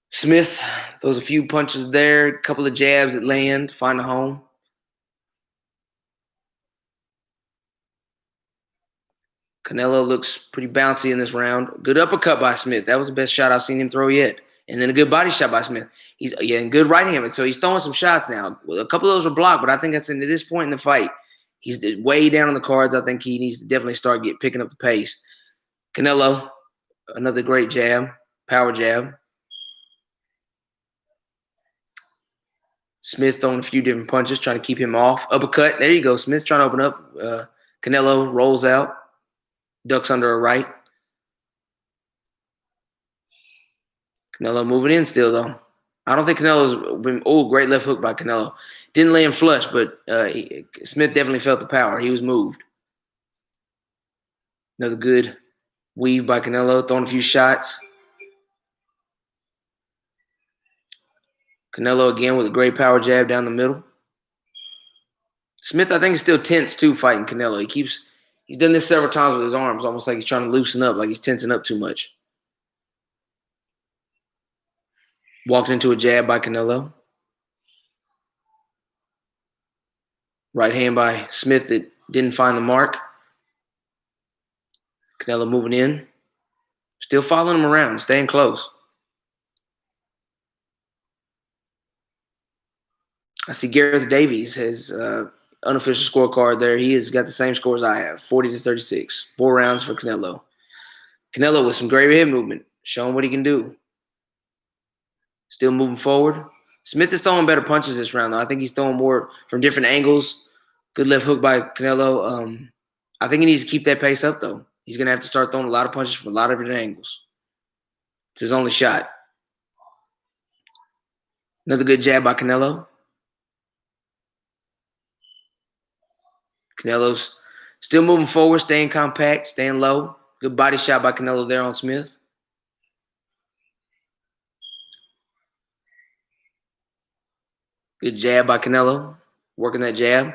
Smith throws a few punches there, a couple of jabs that land, find a home. Canelo looks pretty bouncy in this round. Good uppercut by Smith. That was the best shot I've seen him throw yet. And then a good body shot by Smith. He's and good right hand. So he's throwing some shots now. A couple of those were blocked, but I think that's at this point in the fight. He's way down on the cards. I think he needs to definitely start picking up the pace. Canelo, another great jab, power jab. Smith throwing a few different punches, trying to keep him off. Uppercut. There you go. Smith trying to open up. Canelo rolls out. Ducks under a right. Canelo moving in still, though. I don't think Canelo's been – great left hook by Canelo. Didn't land flush, but Smith definitely felt the power. He was moved. Another good weave by Canelo, throwing a few shots. Canelo again with a great power jab down the middle. Smith, I think, is still tense, too, fighting Canelo. He's done this several times with his arms, almost like he's trying to loosen up, like he's tensing up too much. Walked into a jab by Canelo. Right hand by Smith that didn't find the mark. Canelo moving in. Still following him around, staying close. I see Gareth Davies has unofficial scorecard there. He has got the same score as I have, 40-36. 4 rounds for Canelo. Canelo with some great head movement, showing what he can do. Still moving forward. Smith is throwing better punches this round, though. I think he's throwing more from different angles. Good left hook by Canelo. I think he needs to keep that pace up, though. He's going to have to start throwing a lot of punches from a lot of different angles. It's his only shot. Another good jab by Canelo. Canelo's still moving forward, staying compact, staying low. Good body shot by Canelo there on Smith. Good jab by Canelo, working that jab.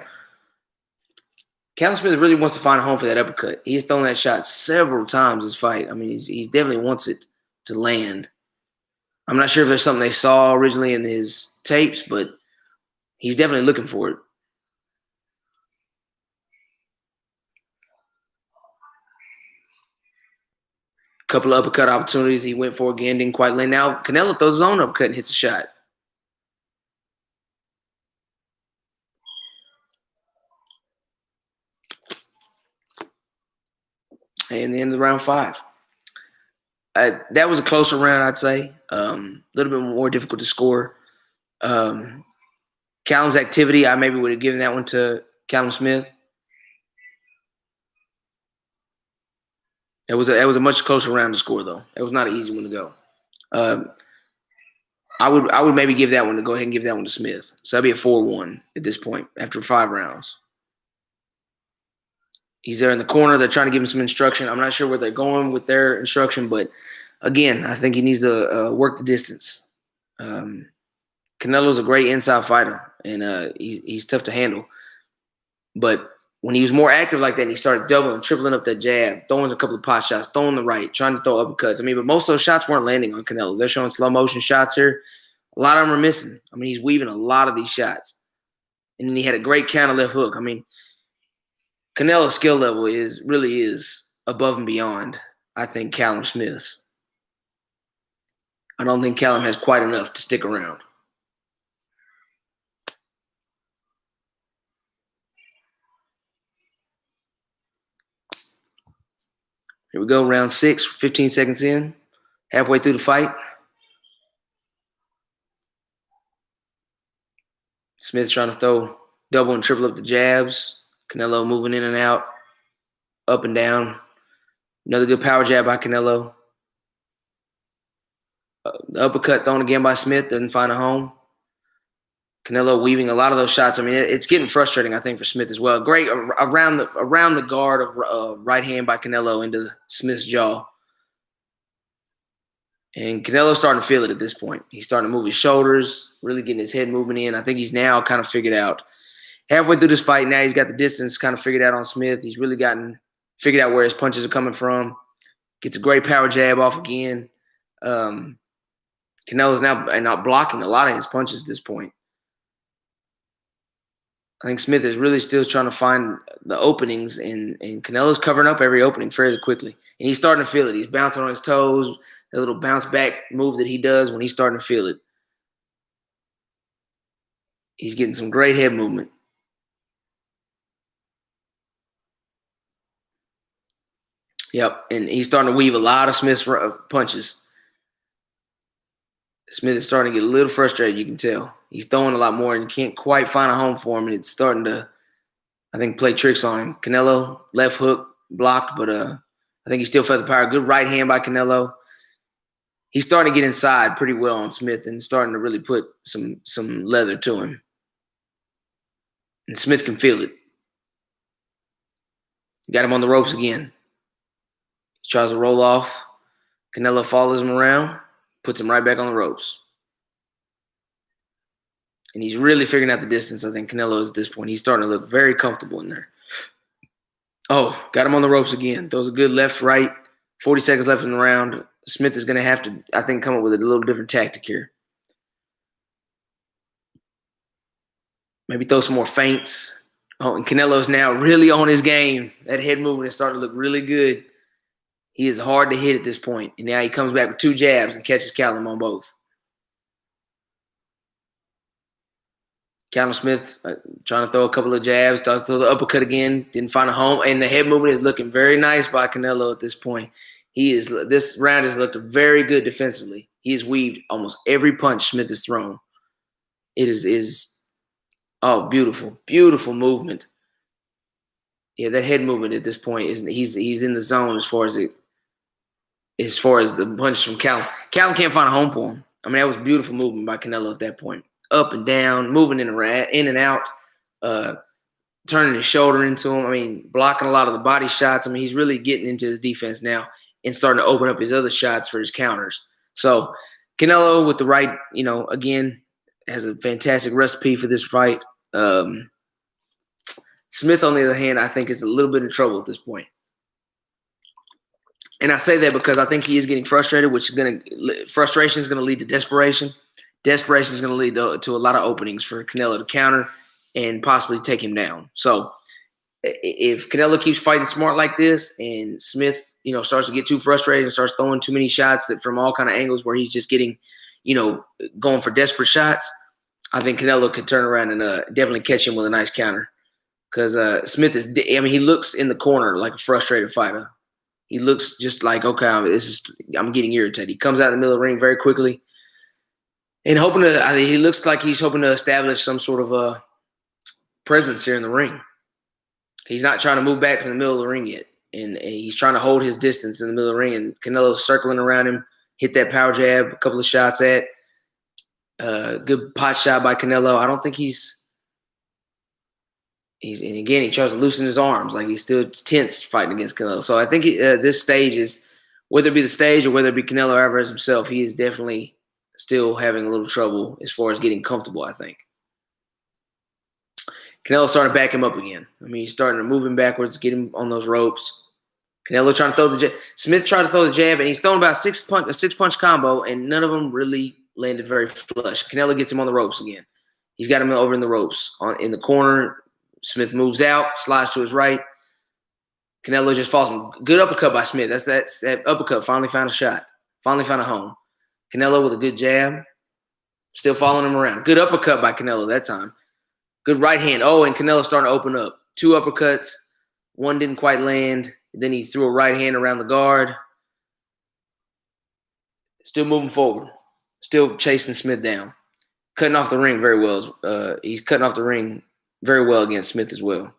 Callum Smith really wants to find a home for that uppercut. He's thrown that shot several times this fight. I mean, he definitely wants it to land. I'm not sure if there's something they saw originally in his tapes, but he's definitely looking for it. Couple of uppercut opportunities he went for again, didn't quite land. Now Canelo throws his own uppercut and hits a shot. And the end of round 5. That was a closer round, I'd say. A little bit more difficult to score. Callum's activity, I maybe would have given that one to Callum Smith. It was a much closer round to score, though. It was not an easy one to go. I would maybe give that one to go ahead and give that one to Smith. So that'd be a 4-1 at this point after 5 rounds. He's there in the corner. They're trying to give him some instruction. I'm not sure where they're going with their instruction, but again, I think he needs to work the distance. Canelo's a great inside fighter, and he's tough to handle. But when he was more active like that, and he started doubling, tripling up that jab, throwing a couple of pot shots, throwing the right, trying to throw uppercuts. I mean, but most of those shots weren't landing on Canelo. They're showing slow motion shots here. A lot of them are missing. I mean, he's weaving a lot of these shots. And then he had a great counter left hook. I mean, Canelo's skill level really is above and beyond, I think, Callum Smith's. I don't think Callum has quite enough to stick around. Here we go, round 6, 15 seconds in, halfway through the fight. Smith trying to throw double and triple up the jabs. Canelo moving in and out, up and down. Another good power jab by Canelo. The uppercut thrown again by Smith, doesn't find a home. Canelo weaving a lot of those shots. I mean, it's getting frustrating, I think, for Smith as well. Great around the guard of right hand by Canelo into Smith's jaw. And Canelo's starting to feel it at this point. He's starting to move his shoulders, really getting his head moving in. I think he's now kind of figured out. Halfway through this fight, now he's got the distance kind of figured out on Smith. He's really figured out where his punches are coming from. Gets a great power jab off again. Canelo's now not blocking a lot of his punches at this point. I think Smith is really still trying to find the openings, and Canelo's covering up every opening fairly quickly. And he's starting to feel it. He's bouncing on his toes, that little bounce back move that he does when he's starting to feel it. He's getting some great head movement. Yep, and he's starting to weave a lot of Smith's punches. Smith is starting to get a little frustrated, you can tell. He's throwing a lot more and can't quite find a home for him, and it's starting to, I think, play tricks on him. Canelo, left hook, blocked, but I think he still felt the power. Good right hand by Canelo. He's starting to get inside pretty well on Smith and starting to really put some leather to him. And Smith can feel it. Got him on the ropes again. He tries to roll off. Canelo follows him around, puts him right back on the ropes. And he's really figuring out the distance, I think Canelo is at this point. He's starting to look very comfortable in there. Oh, got him on the ropes again. Throws a good left, right. 40 seconds left in the round. Smith is going to have to, I think, come up with a little different tactic here. Maybe throw some more feints. Oh, and Canelo's now really on his game. That head movement is starting to look really good. He is hard to hit at this point. And now he comes back with 2 jabs and catches Callum on both. Callum Smith trying to throw a couple of jabs, starts to throw the uppercut again, didn't find a home. And the head movement is looking very nice by Canelo at this point. This round has looked very good defensively. He has weaved almost every punch Smith has thrown. It is beautiful, beautiful movement. Yeah, that head movement at this point he's in the zone as far as the punches from Callum. Callum can't find a home for him. I mean, that was beautiful movement by Canelo at that point. Up and down, moving in and out. turning his shoulder into him. I mean, blocking a lot of the body shots. I mean, he's really getting into his defense now and starting to open up his other shots for his counters. So Canelo with the right, again, has a fantastic recipe for this fight. Smith, on the other hand, I think is a little bit in trouble at this point. And I say that because I think he is getting frustrated, frustration is going to lead to desperation. Desperation is going to lead to a lot of openings for Canelo to counter and possibly take him down. So if Canelo keeps fighting smart like this and Smith, starts to get too frustrated and starts throwing too many shots that from all kind of angles where he's just getting, going for desperate shots, I think Canelo could turn around and definitely catch him with a nice counter. Because Smith he looks in the corner like a frustrated fighter. He looks just like, okay, I'm getting irritated. He comes out in the middle of the ring very quickly. And he looks like he's hoping to establish some sort of a presence here in the ring. He's not trying to move back from the middle of the ring yet. And he's trying to hold his distance in the middle of the ring. And Canelo's circling around him, hit that power jab, a couple of shots at. Good pot shot by Canelo. I don't think and again, he tries to loosen his arms. Like he's still tense fighting against Canelo. So I think this stage is, whether it be the stage or whether it be Canelo Alvarez himself, he is definitely still having a little trouble as far as getting comfortable, I think. Canelo's starting to back him up again. I mean, he's starting to move him backwards, get him on those ropes. Canelo trying to throw the jab. Smith tried to throw the jab, and he's throwing about a six-punch combo, and none of them really landed very flush. Canelo gets him on the ropes again. He's got him over in the ropes. In the corner, Smith moves out, slides to his right. Canelo just falls him. Good uppercut by Smith. That uppercut finally found a shot. Finally found a home. Canelo with a good jab. Still following him around. Good uppercut by Canelo that time. Good right hand. Oh, and Canelo's starting to open up. 2 uppercuts. One didn't quite land. Then he threw a right hand around the guard. Still moving forward. Still chasing Smith down. Cutting off the ring very well. He's cutting off the ring very well against Smith as well.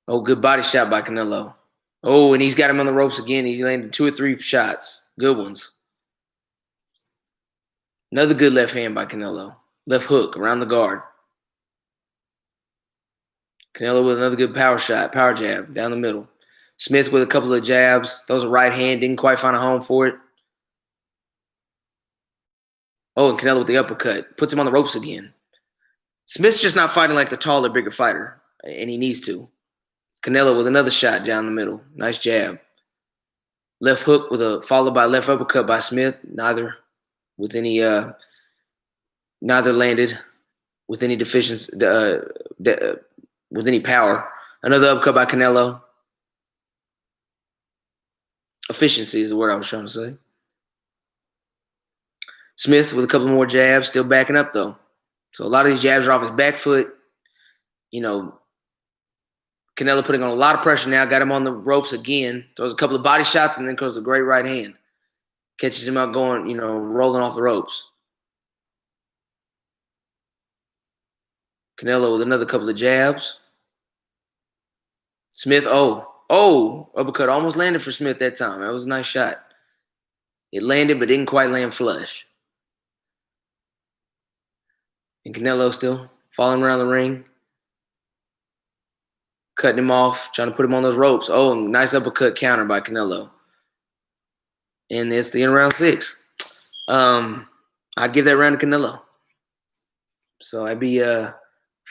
Oh, good body shot by Canelo. Oh, and he's got him on the ropes again. He's landed 2 or 3 shots. Good ones. Another good left hand by Canelo. Left hook around the guard. Canelo with another good power shot, power jab down the middle. Smith with a couple of jabs. Those a right hand. Didn't quite find a home for it. Oh, and Canelo with the uppercut. Puts him on the ropes again. Smith's just not fighting like the taller, bigger fighter, and he needs to. Canelo with another shot down the middle. Nice jab. Left hook followed by left uppercut by Smith. Neither landed with any deficiency, with any power. Another uppercut by Canelo. Efficiency is the word I was trying to say. Smith with a couple more jabs, still backing up though. So a lot of these jabs are off his back foot. Canelo putting on a lot of pressure now. Got him on the ropes again. Throws a couple of body shots and then throws a great right hand. Catches him out going, rolling off the ropes. Canelo with another couple of jabs. Smith, uppercut almost landed for Smith that time. That was a nice shot. It landed but didn't quite land flush. And Canelo still falling around the ring. Cutting him off, trying to put him on those ropes. Oh, nice uppercut counter by Canelo. And it's the end of round 6. I'd give that round to Canelo. So I'd be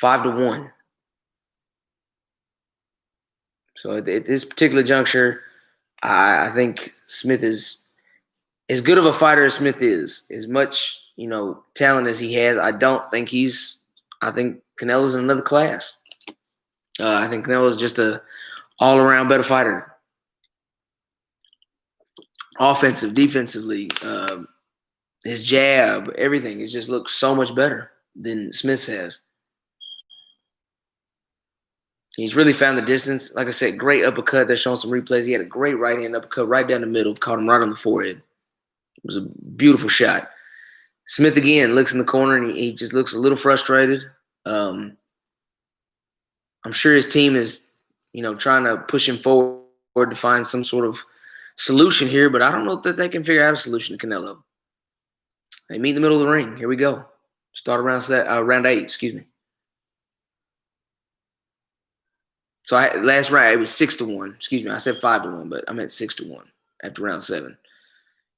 5-1. So at this particular juncture, I think Smith is as good of a fighter as Smith is. As much, talent as he has, I think Canelo's in another class. I think Canelo's just a all-around better fighter. Offensive, defensively, his jab, everything. It just looks so much better than Smith has. He's really found the distance. Like I said, great uppercut. They're showing some replays. He had a great right-hand uppercut right down the middle. Caught him right on the forehead. It was a beautiful shot. Smith, again, looks in the corner, and he just looks a little frustrated. I'm sure his team is, trying to push him forward to find some sort of solution here, but I don't know that they can figure out a solution to Canelo. They meet in the middle of the ring. Here we go. Start round 8, excuse me. So last round it was 6-1. Excuse me, I said 5-1, but I meant 6-1 after round 7.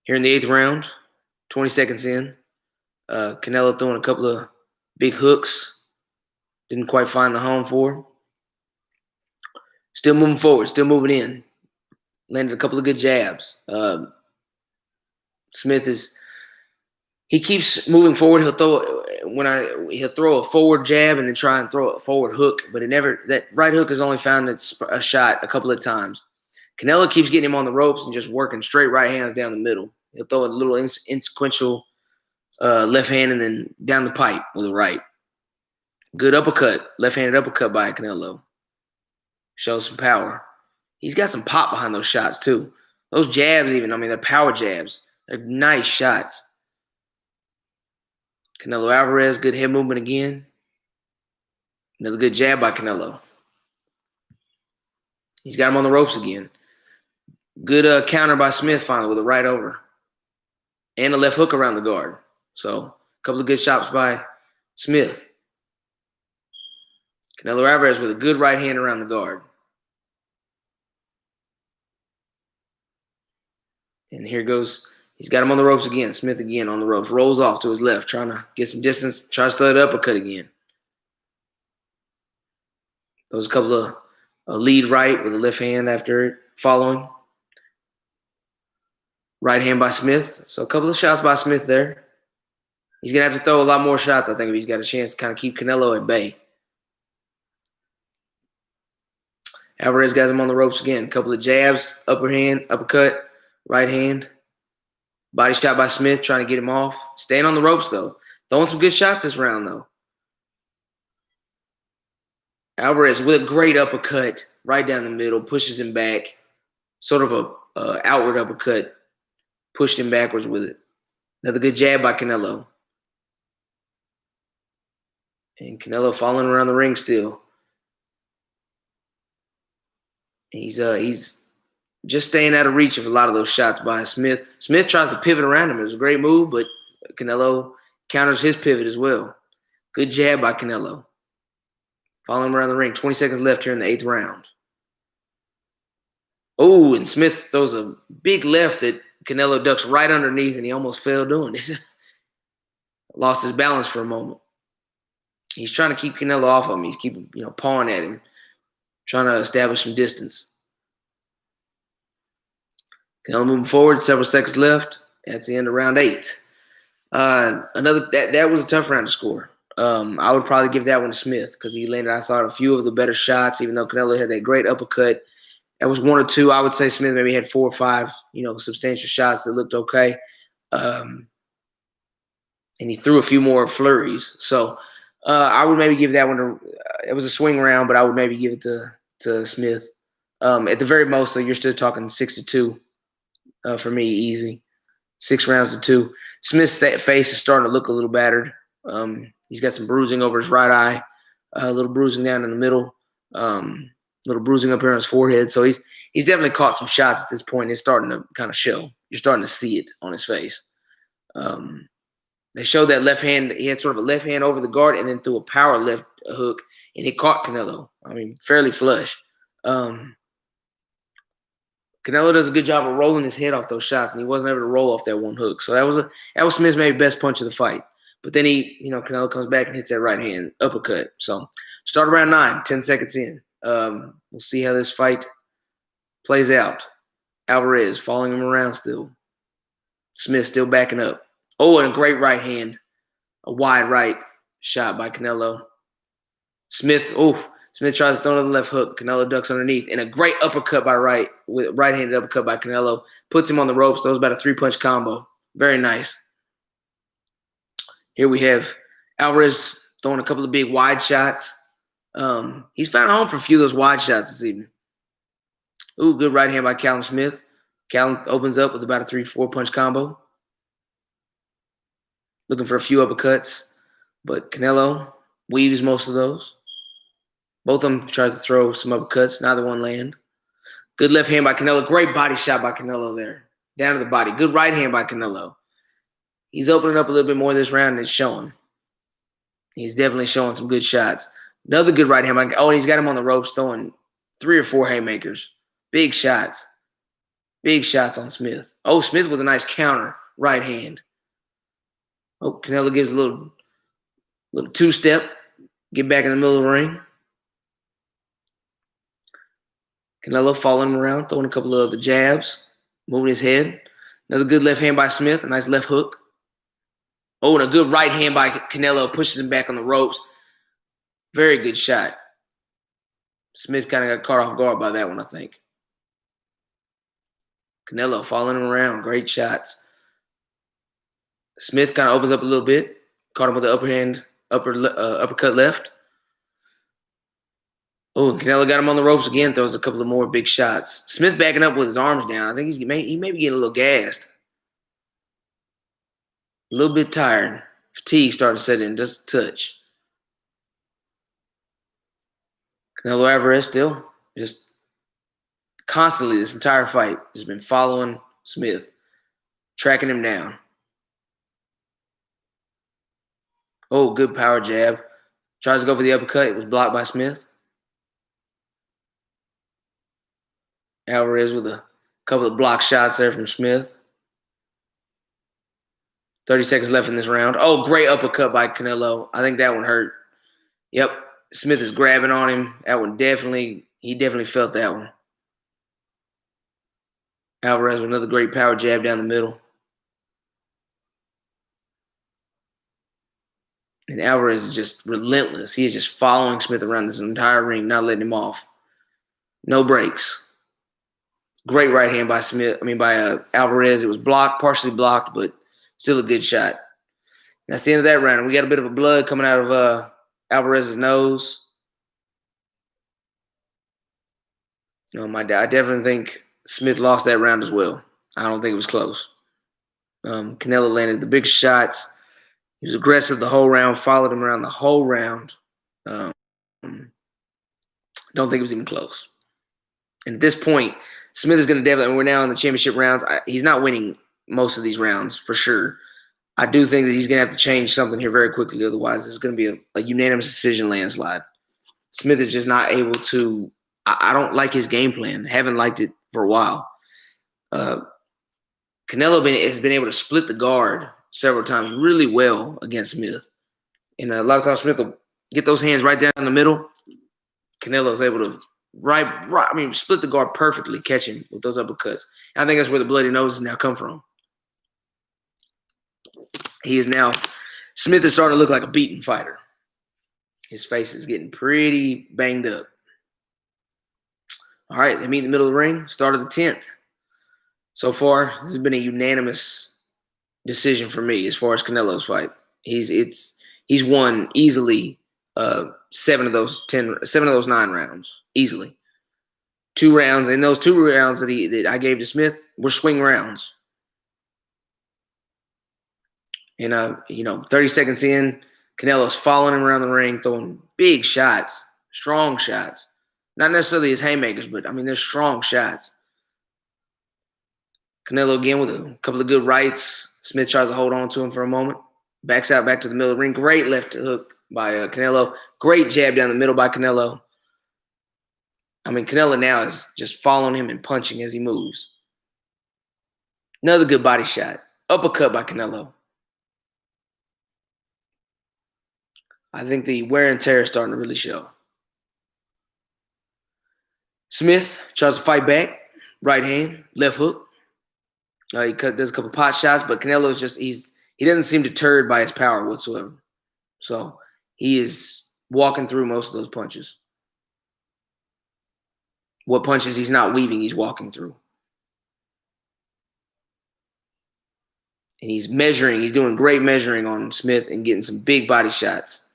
Here in the 8th round, 20 seconds in, Canelo throwing a couple of big hooks. Didn't quite find the home for him. Still moving forward, still moving in. Landed a couple of good jabs. Smith he keeps moving forward. He'll throw a forward jab and then try and throw a forward hook, but that right hook has only found a shot a couple of times. Canelo keeps getting him on the ropes and just working straight right hands down the middle. He'll throw a little insequential left hand and then down the pipe with a right. Good uppercut, left-handed uppercut by Canelo. Shows some power. He's got some pop behind those shots too. Those jabs they're power jabs. They're nice shots. Canelo Alvarez, good head movement again. Another good jab by Canelo. He's got him on the ropes again. Good counter by Smith finally with a right over. And a left hook around the guard. So, a couple of good shots by Smith. Canelo Alvarez with a good right hand around the guard. And here goes, he's got him on the ropes again. Smith again on the ropes. Rolls off to his left, trying to get some distance. Tries to throw the uppercut again. Those a couple of lead right with a left hand after it, following. Right hand by Smith. So a couple of shots by Smith there. He's going to have to throw a lot more shots, I think, if he's got a chance to kind of keep Canelo at bay. Alvarez got him on the ropes again. A couple of jabs, upper hand, uppercut, right hand. Body shot by Smith, trying to get him off. Staying on the ropes, though. Throwing some good shots this round, though. Alvarez with a great uppercut right down the middle, pushes him back. Sort of a outward uppercut. Pushed him backwards with it. Another good jab by Canelo. And Canelo following around the ring still. He's just staying out of reach of a lot of those shots by Smith. Smith tries to pivot around him. It was a great move, but Canelo counters his pivot as well. Good jab by Canelo. Following him around the ring. 20 seconds left here in the 8th round. Oh, and Smith throws a big left that Canelo ducks right underneath, and he almost fell doing it. Lost his balance for a moment. He's trying to keep Canelo off of him. He's keeping, pawing at him, trying to establish some distance. Canelo moving forward, several seconds left. At the end of round 8. That was a tough round to score. I would probably give that one to Smith because he landed, I thought, a few of the better shots, even though Canelo had that great uppercut. That was 1 or 2. I would say Smith maybe had 4 or 5, substantial shots that looked okay. And he threw a few more flurries. So I would maybe give that one to it was a swing round, but I would maybe give it to Smith. At the very most, though, you're still talking 6-2 for me, easy. 6 rounds to 2. Smith's face is starting to look a little battered. He's got some bruising over his right eye, a little bruising down in the middle, little bruising up here on his forehead. So he's definitely caught some shots at this point. It's starting to kind of show. You're starting to see it on his face. They showed that left hand. He had sort of a left hand over the guard and then threw a power left hook, and it caught Canelo. Fairly flush. Canelo does a good job of rolling his head off those shots, and he wasn't able to roll off that one hook. So that was Smith's maybe best punch of the fight. But then Canelo comes back and hits that right hand uppercut. So start around 9, 10 seconds in. We'll see how this fight plays out. Alvarez following him around still. Smith still backing up. Oh, and a great right hand. A wide right shot by Canelo. Smith tries to throw another left hook. Canelo ducks underneath. And a great uppercut by right-handed uppercut by Canelo. Puts him on the ropes. Throws about a 3-punch combo. Very nice. Here we have Alvarez throwing a couple of big wide shots. He's found a home for a few of those wide shots this evening. Ooh, good right hand by Callum Smith. Callum opens up with about a 3-4 punch combo. Looking for a few uppercuts, but Canelo weaves most of those. Both of them tries to throw some uppercuts. Neither one land. Good left hand by Canelo. Great body shot by Canelo there. Down to the body. Good right hand by Canelo. He's opening up a little bit more this round and it's showing. He's definitely showing some good shots. Another good right hand by and he's got him on the ropes throwing 3 or 4 haymakers. Big shots. Big shots on Smith. Oh, Smith with a nice counter right hand. Oh, Canelo gives a little two-step. Get back in the middle of the ring. Canelo following him around, throwing a couple of other jabs, moving his head. Another good left hand by Smith, a nice left hook. Oh, and a good right hand by Canelo, pushes him back on the ropes. Very good shot. Smith kind of got caught off guard by that one, I think. Canelo following him around, great shots. Smith kind of opens up a little bit, caught him with the uppercut left. Oh, Canelo got him on the ropes again, throws a couple of more big shots. Smith backing up with his arms down. I think he may be getting a little gassed. A little bit tired. Fatigue starting to set in just a touch. Canelo Alvarez still just constantly this entire fight has been following Smith, tracking him down. Oh, good power jab. Tries to go for the uppercut. It was blocked by Smith. Alvarez with a couple of block shots there from Smith. 30 seconds left in this round. Oh, great uppercut by Canelo. I think that one hurt. Yep. Smith is grabbing on him. That one he definitely felt that one. Alvarez with another great power jab down the middle. And Alvarez is just relentless. He is just following Smith around this entire ring, not letting him off. No breaks. Great right hand by Alvarez. It was blocked, partially blocked, but still a good shot. That's the end of that round. We got a bit of blood coming out of Alvarez's nose. I definitely think Smith lost that round as well. I don't think it was close. Canelo landed the big shots. He was aggressive the whole round, followed him around the whole round. Don't think it was even close. And at this point, Smith is going to definitely, we're now in the championship rounds. He's not winning most of these rounds for sure. I do think that he's going to have to change something here very quickly. Otherwise, it's going to be a unanimous decision landslide. Smith is just not able to. I don't like his game plan. Haven't liked it for a while. Canelo has been able to split the guard several times really well against Smith. And a lot of times Smith will get those hands right down in the middle. Canelo is able to split the guard perfectly, catch him with those uppercuts. And I think that's where the bloody noses now come from. Smith is starting to look like a beaten fighter. His face is getting pretty banged up. All right, they meet in the middle of the ring, start of the 10th. So far, this has been a unanimous decision for me as far as Canelo's fight. He's won easily 7 of those 9 rounds easily. 2 rounds, and those 2 rounds that I gave to Smith were swing rounds. And 30 seconds in, Canelo's following him around the ring, throwing big shots, strong shots. Not necessarily his haymakers, but they're strong shots. Canelo again with a couple of good rights. Smith tries to hold on to him for a moment. Backs out back to the middle of the ring. Great left hook by Canelo. Great jab down the middle by Canelo. Canelo now is just following him and punching as he moves. Another good body shot. Uppercut by Canelo. I think the wear and tear is starting to really show. Smith tries to fight back. Right hand, left hook. Does a couple pot shots, but Canelo is he doesn't seem deterred by his power whatsoever. So he is walking through most of those punches. What punches he's not weaving, he's walking through. And he's measuring. He's doing great measuring on Smith and getting some big body shots.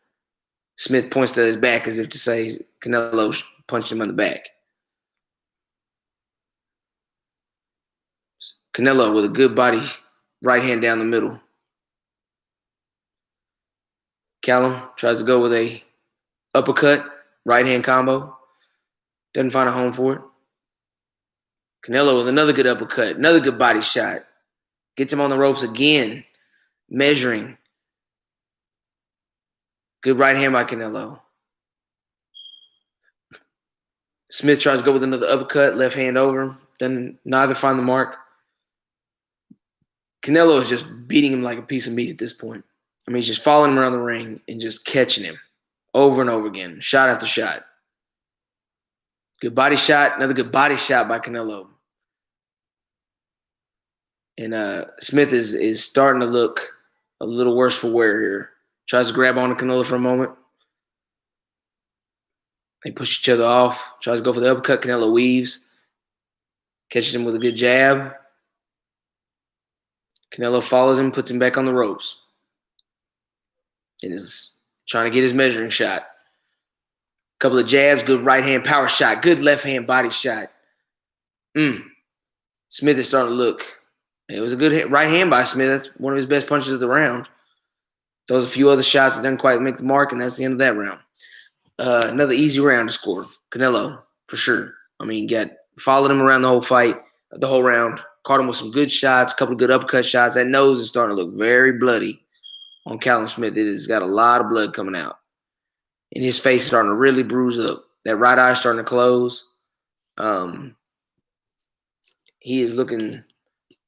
Smith points to his back as if to say Canelo punched him on the back. Canelo with a good body right hand down the middle. Callum tries to go with a uppercut, right hand combo. Doesn't find a home for it. Canelo with another good uppercut, another good body shot. Gets him on the ropes again, measuring. Good right hand by Canelo. Smith tries to go with another uppercut, left hand over. Then neither find the mark. Canelo is just beating him like a piece of meat at this point. I mean, he's just following him around the ring and just catching him over and over again, shot after shot. Good body shot, another good body shot by Canelo. And Smith is starting to look a little worse for wear here. Tries to grab on to Canelo for a moment. They push each other off. Tries to go for the uppercut. Canelo weaves. Catches him with a good jab. Canelo follows him, puts him back on the ropes. And is trying to get his measuring shot. Couple of jabs, good right hand power shot, good left hand body shot. Smith is starting to look. It was a good right hand by Smith. That's one of his best punches of the round. Throws a few other shots that doesn't quite make the mark, and that's the end of that round. Another easy round to score. Canelo, for sure. I mean, followed him around the whole fight, the whole round. Caught him with some good shots, a couple of good uppercut shots. That nose is starting to look very bloody on Callum Smith. It has got a lot of blood coming out. And his face is starting to really bruise up. That right eye is starting to close. He is looking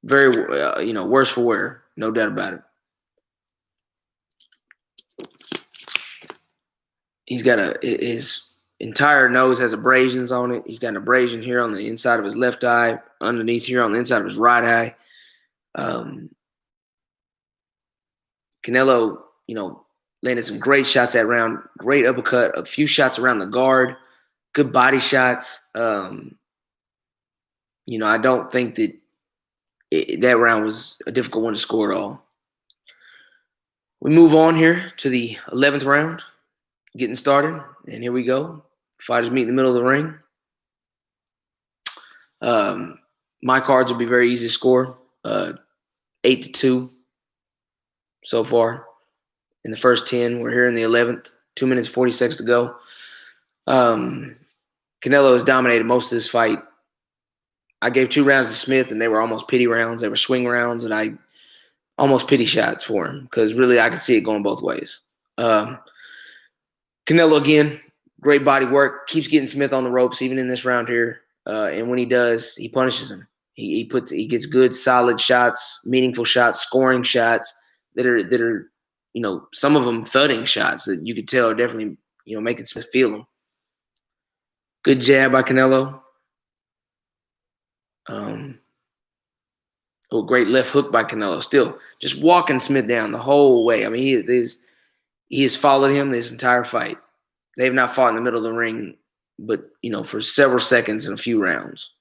very, worse for wear. No doubt about it. He's got his entire nose has abrasions on it. He's got an abrasion here on the inside of his left eye, underneath here on the inside of his right eye. Canelo, landed some great shots that round. Great uppercut, a few shots around the guard, good body shots. I don't think that that round was a difficult one to score at all. We move on here to the 11th round, getting started, and here we go. Fighters meet in the middle of the ring. My cards will be very easy to score, 8-2 so far. In the first 10, we're here in the 11th. 2 minutes, 40 seconds to go. Canelo has dominated most of this fight. I gave 2 rounds to Smith, and they were almost pity rounds. They were swing rounds, and I almost pity shots for him because really I could see it going both ways. Canelo, again, great body work. Keeps getting Smith on the ropes, even in this round here. And when he does, he punishes him. He gets good, solid shots, meaningful shots, scoring shots that are some of them thudding shots that you could tell are definitely, making Smith feel them. Good jab by Canelo. Great left hook by Canelo. Still just walking Smith down the whole way. I mean, he has followed him this entire fight. They've not fought in the middle of the ring, but, for several seconds and a few rounds.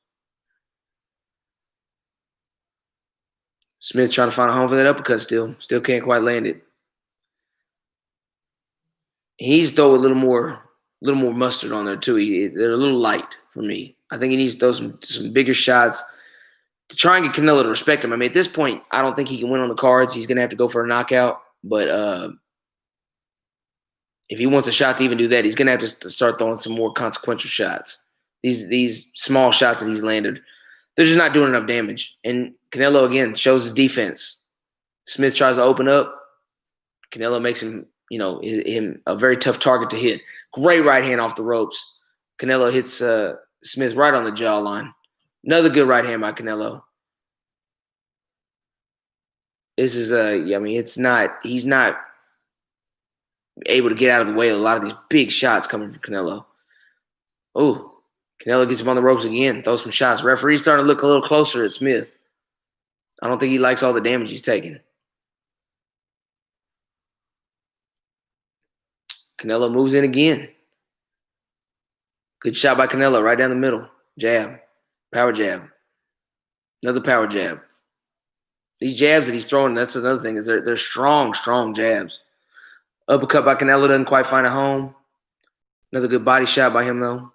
Smith trying to find a home for that uppercut still. Still can't quite land it. He's throw a little more mustard on there too. They're a little light for me. I think he needs to throw some bigger shots to try and get Canelo to respect him. I mean, at this point, I don't think he can win on the cards. He's going to have to go for a knockout. But if he wants a shot to even do that, he's going to have to start throwing some more consequential shots. These small shots that he's landed, they're just not doing enough damage. And Canelo, again, shows his defense. Smith tries to open up. Canelo makes him a very tough target to hit. Great right hand off the ropes. Canelo hits Smith right on the jawline. Another good right hand by Canelo. This is he's not able to get out of the way of a lot of these big shots coming from Canelo. Oh, Canelo gets him on the ropes again, throws some shots. Referee's starting to look a little closer at Smith. I don't think he likes all the damage he's taking. Canelo moves in again. Good shot by Canelo right down the middle. Jab. Power jab. Another power jab. These jabs that he's throwing, that's another thing, is they're strong, strong jabs. Uppercut by Canelo doesn't quite find a home. Another good body shot by him, though.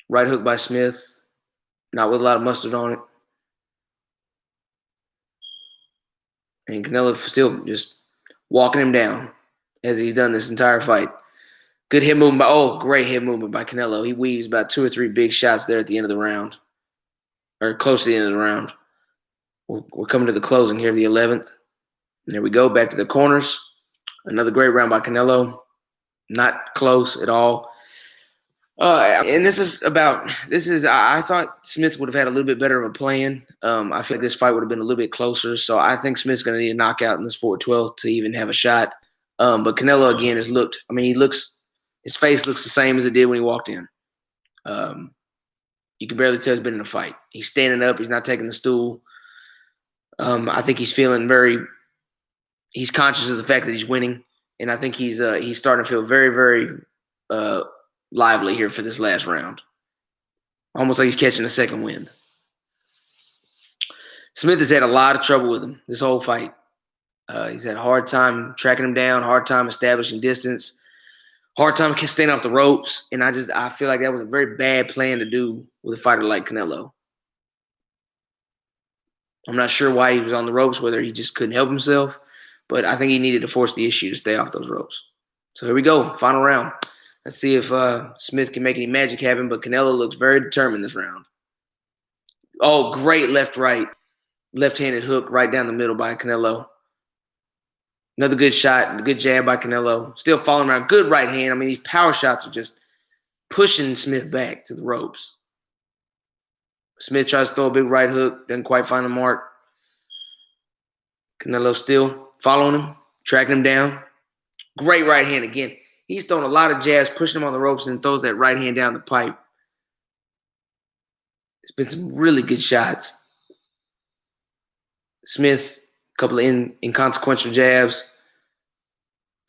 Right hook by Smith. Not with a lot of mustard on it. And Canelo still just walking him down as he's done this entire fight. Good hip movement. Great hip movement by Canelo. He weaves about 2 or 3 big shots there at the end of the round. Or close to the end of the round. We're coming to the closing here of the 11th. And there we go, back to the corners. Another great round by Canelo. Not close at all. And I thought Smith would have had a little bit better of a plan. I feel like this fight would have been a little bit closer. So I think Smith's going to need a knockout in this 4-12 to even have a shot. But Canelo again his face looks the same as it did when he walked in. You can barely tell he's been in a fight. He's standing up. He's not taking the stool. I think he's conscious of the fact that he's winning. And I think he's starting to feel very, very lively here for this last round. Almost like he's catching a second wind. Smith has had a lot of trouble with him this whole fight. He's had a hard time tracking him down, hard time establishing distance, hard time staying off the ropes. And I feel like that was a very bad plan to do with a fighter like Canelo. I'm not sure why he was on the ropes, whether he just couldn't help himself, but I think he needed to force the issue to stay off those ropes. So here we go, final round. Let's see if Smith can make any magic happen, but Canelo looks very determined this round. Oh, great left-right, left-handed hook right down the middle by Canelo. Another good shot, good jab by Canelo. Still following around, good right hand. I mean, these power shots are just pushing Smith back to the ropes. Smith tries to throw a big right hook, doesn't quite find the mark. Canelo still following him, tracking him down. Great right hand again. He's throwing a lot of jabs, pushing him on the ropes, and throws that right hand down the pipe. It's been some really good shots. Smith, a couple of inconsequential jabs.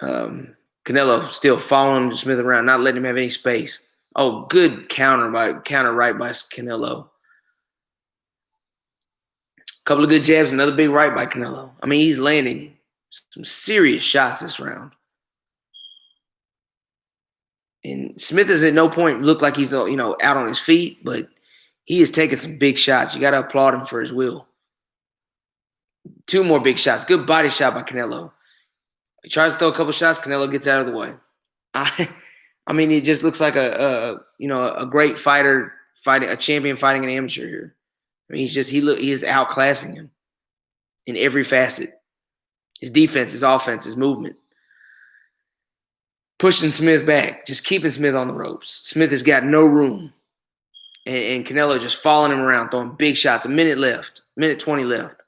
Canelo still following Smith around, not letting him have any space. Oh, good counter right by Canelo. Couple of good jabs, another big right by Canelo. I mean, he's landing some serious shots this round. And Smith has at no point looked like he's out on his feet, but he is taking some big shots. You got to applaud him for his will. 2 more big shots. Good body shot by Canelo. He tries to throw a couple shots. Canelo gets out of the way. I mean, it just looks like a great fighter fighting a champion fighting an amateur here. I mean, he is outclassing him in every facet. His defense, his offense, his movement. Pushing Smith back, just keeping Smith on the ropes. Smith has got no room. And Canelo just following him around, throwing big shots. A minute 20 left.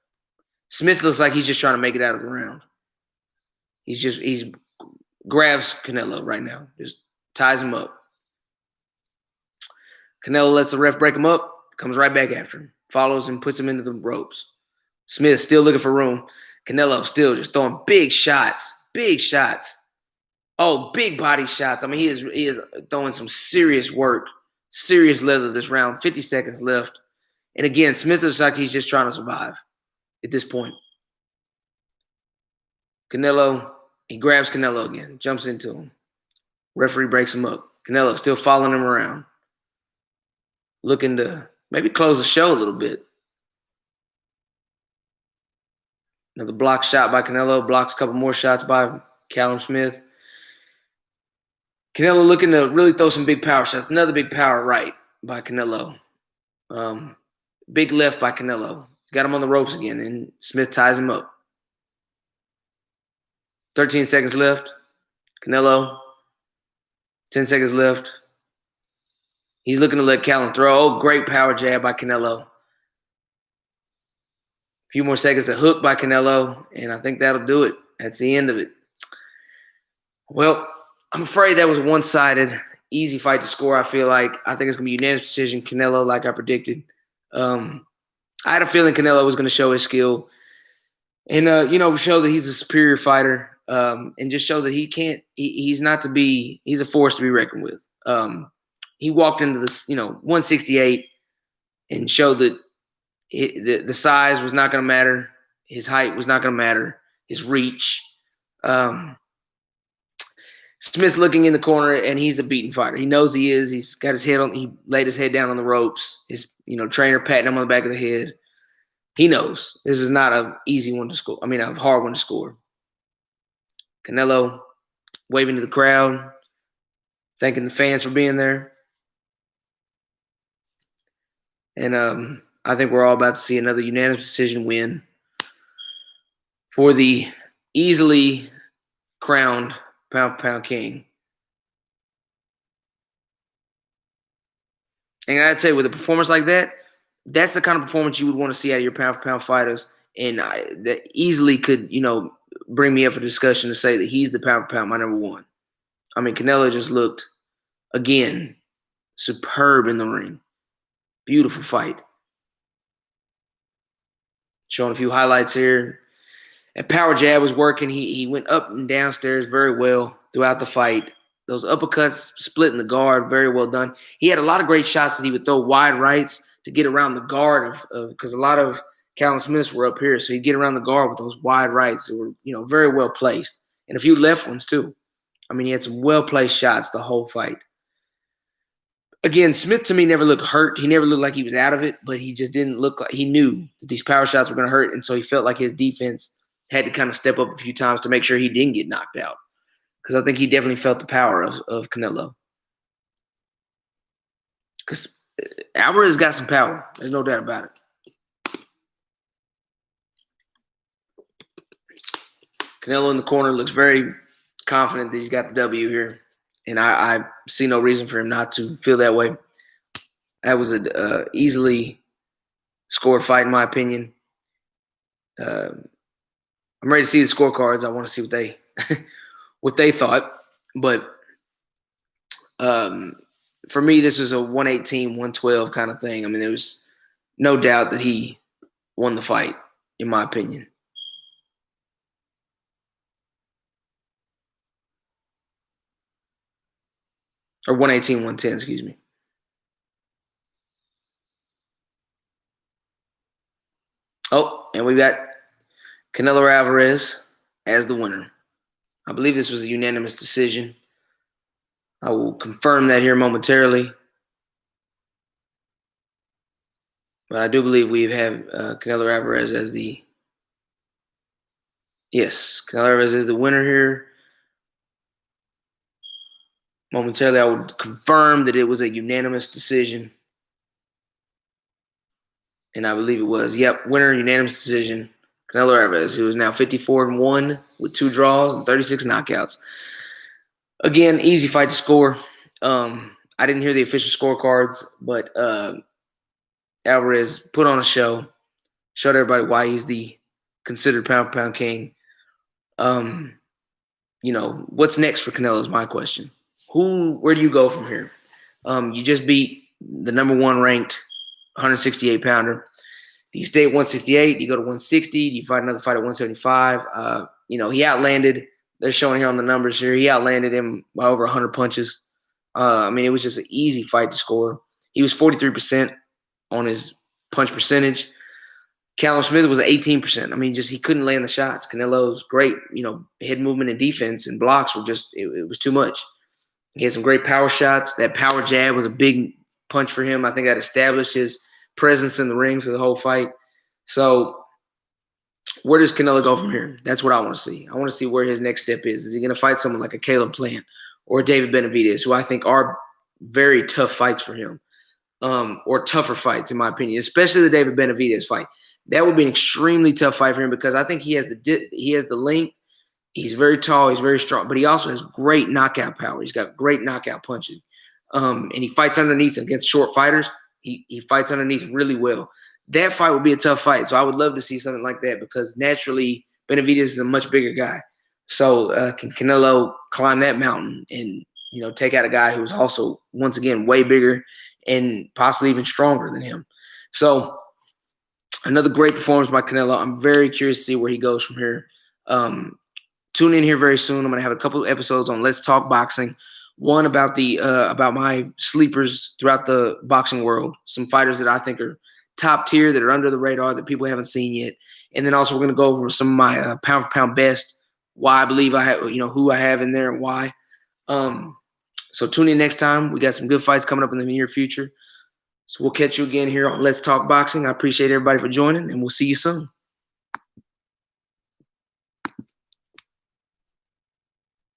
Smith looks like he's just trying to make it out of the round. He's grabs Canelo right now, just ties him up. Canelo lets the ref break him up, comes right back after him, follows him, puts him into the ropes. Smith still looking for room. Canelo still just throwing big shots. Oh, big body shots. I mean, he is throwing some serious work, serious leather this round. 50 seconds left. And again, Smith looks like he's just trying to survive at this point. Canelo, he grabs Canelo again, jumps into him. Referee breaks him up. Canelo still following him around. Looking to maybe close the show a little bit. Another block shot by Canelo. Blocks a couple more shots by Callum Smith. Canelo looking to really throw some big power shots. Another big power right by Canelo. Big left by Canelo. He's got him on the ropes again, and Smith ties him up. 13 seconds left. Canelo, 10 seconds left. He's looking to let Callum throw. Oh, great power jab by Canelo. A few more seconds, a hook by Canelo, and I think that'll do it. That's the end of it. Well, I'm afraid that was a one-sided, easy fight to score, I feel like. I think it's going to be a unanimous decision, Canelo, like I predicted. I had a feeling Canelo was going to show his skill and, show that he's a superior fighter and just show that he's a force to be reckoned with. He walked into this, 168 and showed that the size was not going to matter. His height was not going to matter. His reach. Smith looking in the corner, and he's a beaten fighter. He knows he is. He's got his head on. He laid his head down on the ropes. His trainer patting him on the back of the head. He knows this is not an easy one to score. I mean, a hard one to score. Canelo waving to the crowd, thanking the fans for being there. And I think we're all about to see another unanimous decision win for the easily crowned pound-for-pound king. And I tell you, with a performance like that, that's the kind of performance you would want to see out of your pound for pound fighters. And that easily could, bring me up for discussion to say that he's the pound for pound, my number one. I mean, Canelo just looked, again, superb in the ring. Beautiful fight. Showing a few highlights here. And power jab was working. He went up and downstairs very well throughout the fight. Those uppercuts, splitting the guard, very well done. He had a lot of great shots that he would throw wide rights to get around the guard of because a lot of Callum Smiths were up here, so he'd get around the guard with those wide rights that were, very well placed. And a few left ones too. I mean, he had some well-placed shots the whole fight. Again, Smith to me never looked hurt. He never looked like he was out of it, but he just didn't look like he knew that these power shots were going to hurt. And so he felt like his defense had to kind of step up a few times to make sure he didn't get knocked out. Because I think he definitely felt the power of Canelo. Because Alvarez got some power. There's no doubt about it. Canelo in the corner looks very confident that he's got the W here. And I see no reason for him not to feel that way. That was an easily scored fight, in my opinion. I'm ready to see the scorecards. I want to see what they thought. But for me, this was a 118, 112 kind of thing. I mean, there was no doubt that he won the fight, in my opinion. Or 118, 110, excuse me. Oh, and we got Canelo Alvarez as the winner. I believe this was a unanimous decision. I will confirm that here momentarily. But I do believe we have Canelo Alvarez as the... Yes, Canelo Alvarez is the winner here. Momentarily, I will confirm that it was a unanimous decision. And I believe it was. Yep, winner, unanimous decision. Canelo Alvarez, who is now 54-1 with 2 draws and 36 knockouts. Again, easy fight to score. I didn't hear the official scorecards, but Alvarez put on a show, showed everybody why he's the considered pound-for-pound king. What's next for Canelo is my question. Where do you go from here? You just beat the number 1 ranked 168 pounder. Do you stay at 168? Do you go to 160? Do you fight another fight at 175? He outlanded. They're showing here on the numbers here. He outlanded him by over 100 punches. It was just an easy fight to score. He was 43% on his punch percentage. Callum Smith was 18%. He couldn't land the shots. Canelo's great, head movement and defense and blocks were just, it was too much. He had some great power shots. That power jab was a big punch for him. I think that established his presence in the ring for the whole fight. So where does Canelo go from here? That's what I want to see. I want to see where his next step is. Is he going to fight someone like a Caleb Plant or David Benavidez, who I think are very tough fights for him, or tougher fights, in my opinion, especially the David Benavidez fight. That would be an extremely tough fight for him because I think he has the length. He's very tall. He's very strong, but he also has great knockout power. He's got great knockout punching, and he fights underneath against short fighters. He fights underneath really well. That fight would be a tough fight. So I would love to see something like that because naturally Benavidez is a much bigger guy. So can Canelo climb that mountain and, take out a guy who's also, once again, way bigger and possibly even stronger than him. So another great performance by Canelo. I'm very curious to see where he goes from here. Tune in here very soon. I'm going to have a couple of episodes on Let's Talk Boxing. One about about my sleepers throughout the boxing world. Some fighters that I think are top tier, that are under the radar, that people haven't seen yet. And then also we're going to go over some of my pound for pound best, why I believe I have, who I have in there and why. So tune in next time. We got some good fights coming up in the near future. So we'll catch you again here on Let's Talk Boxing. I appreciate everybody for joining, and we'll see you soon.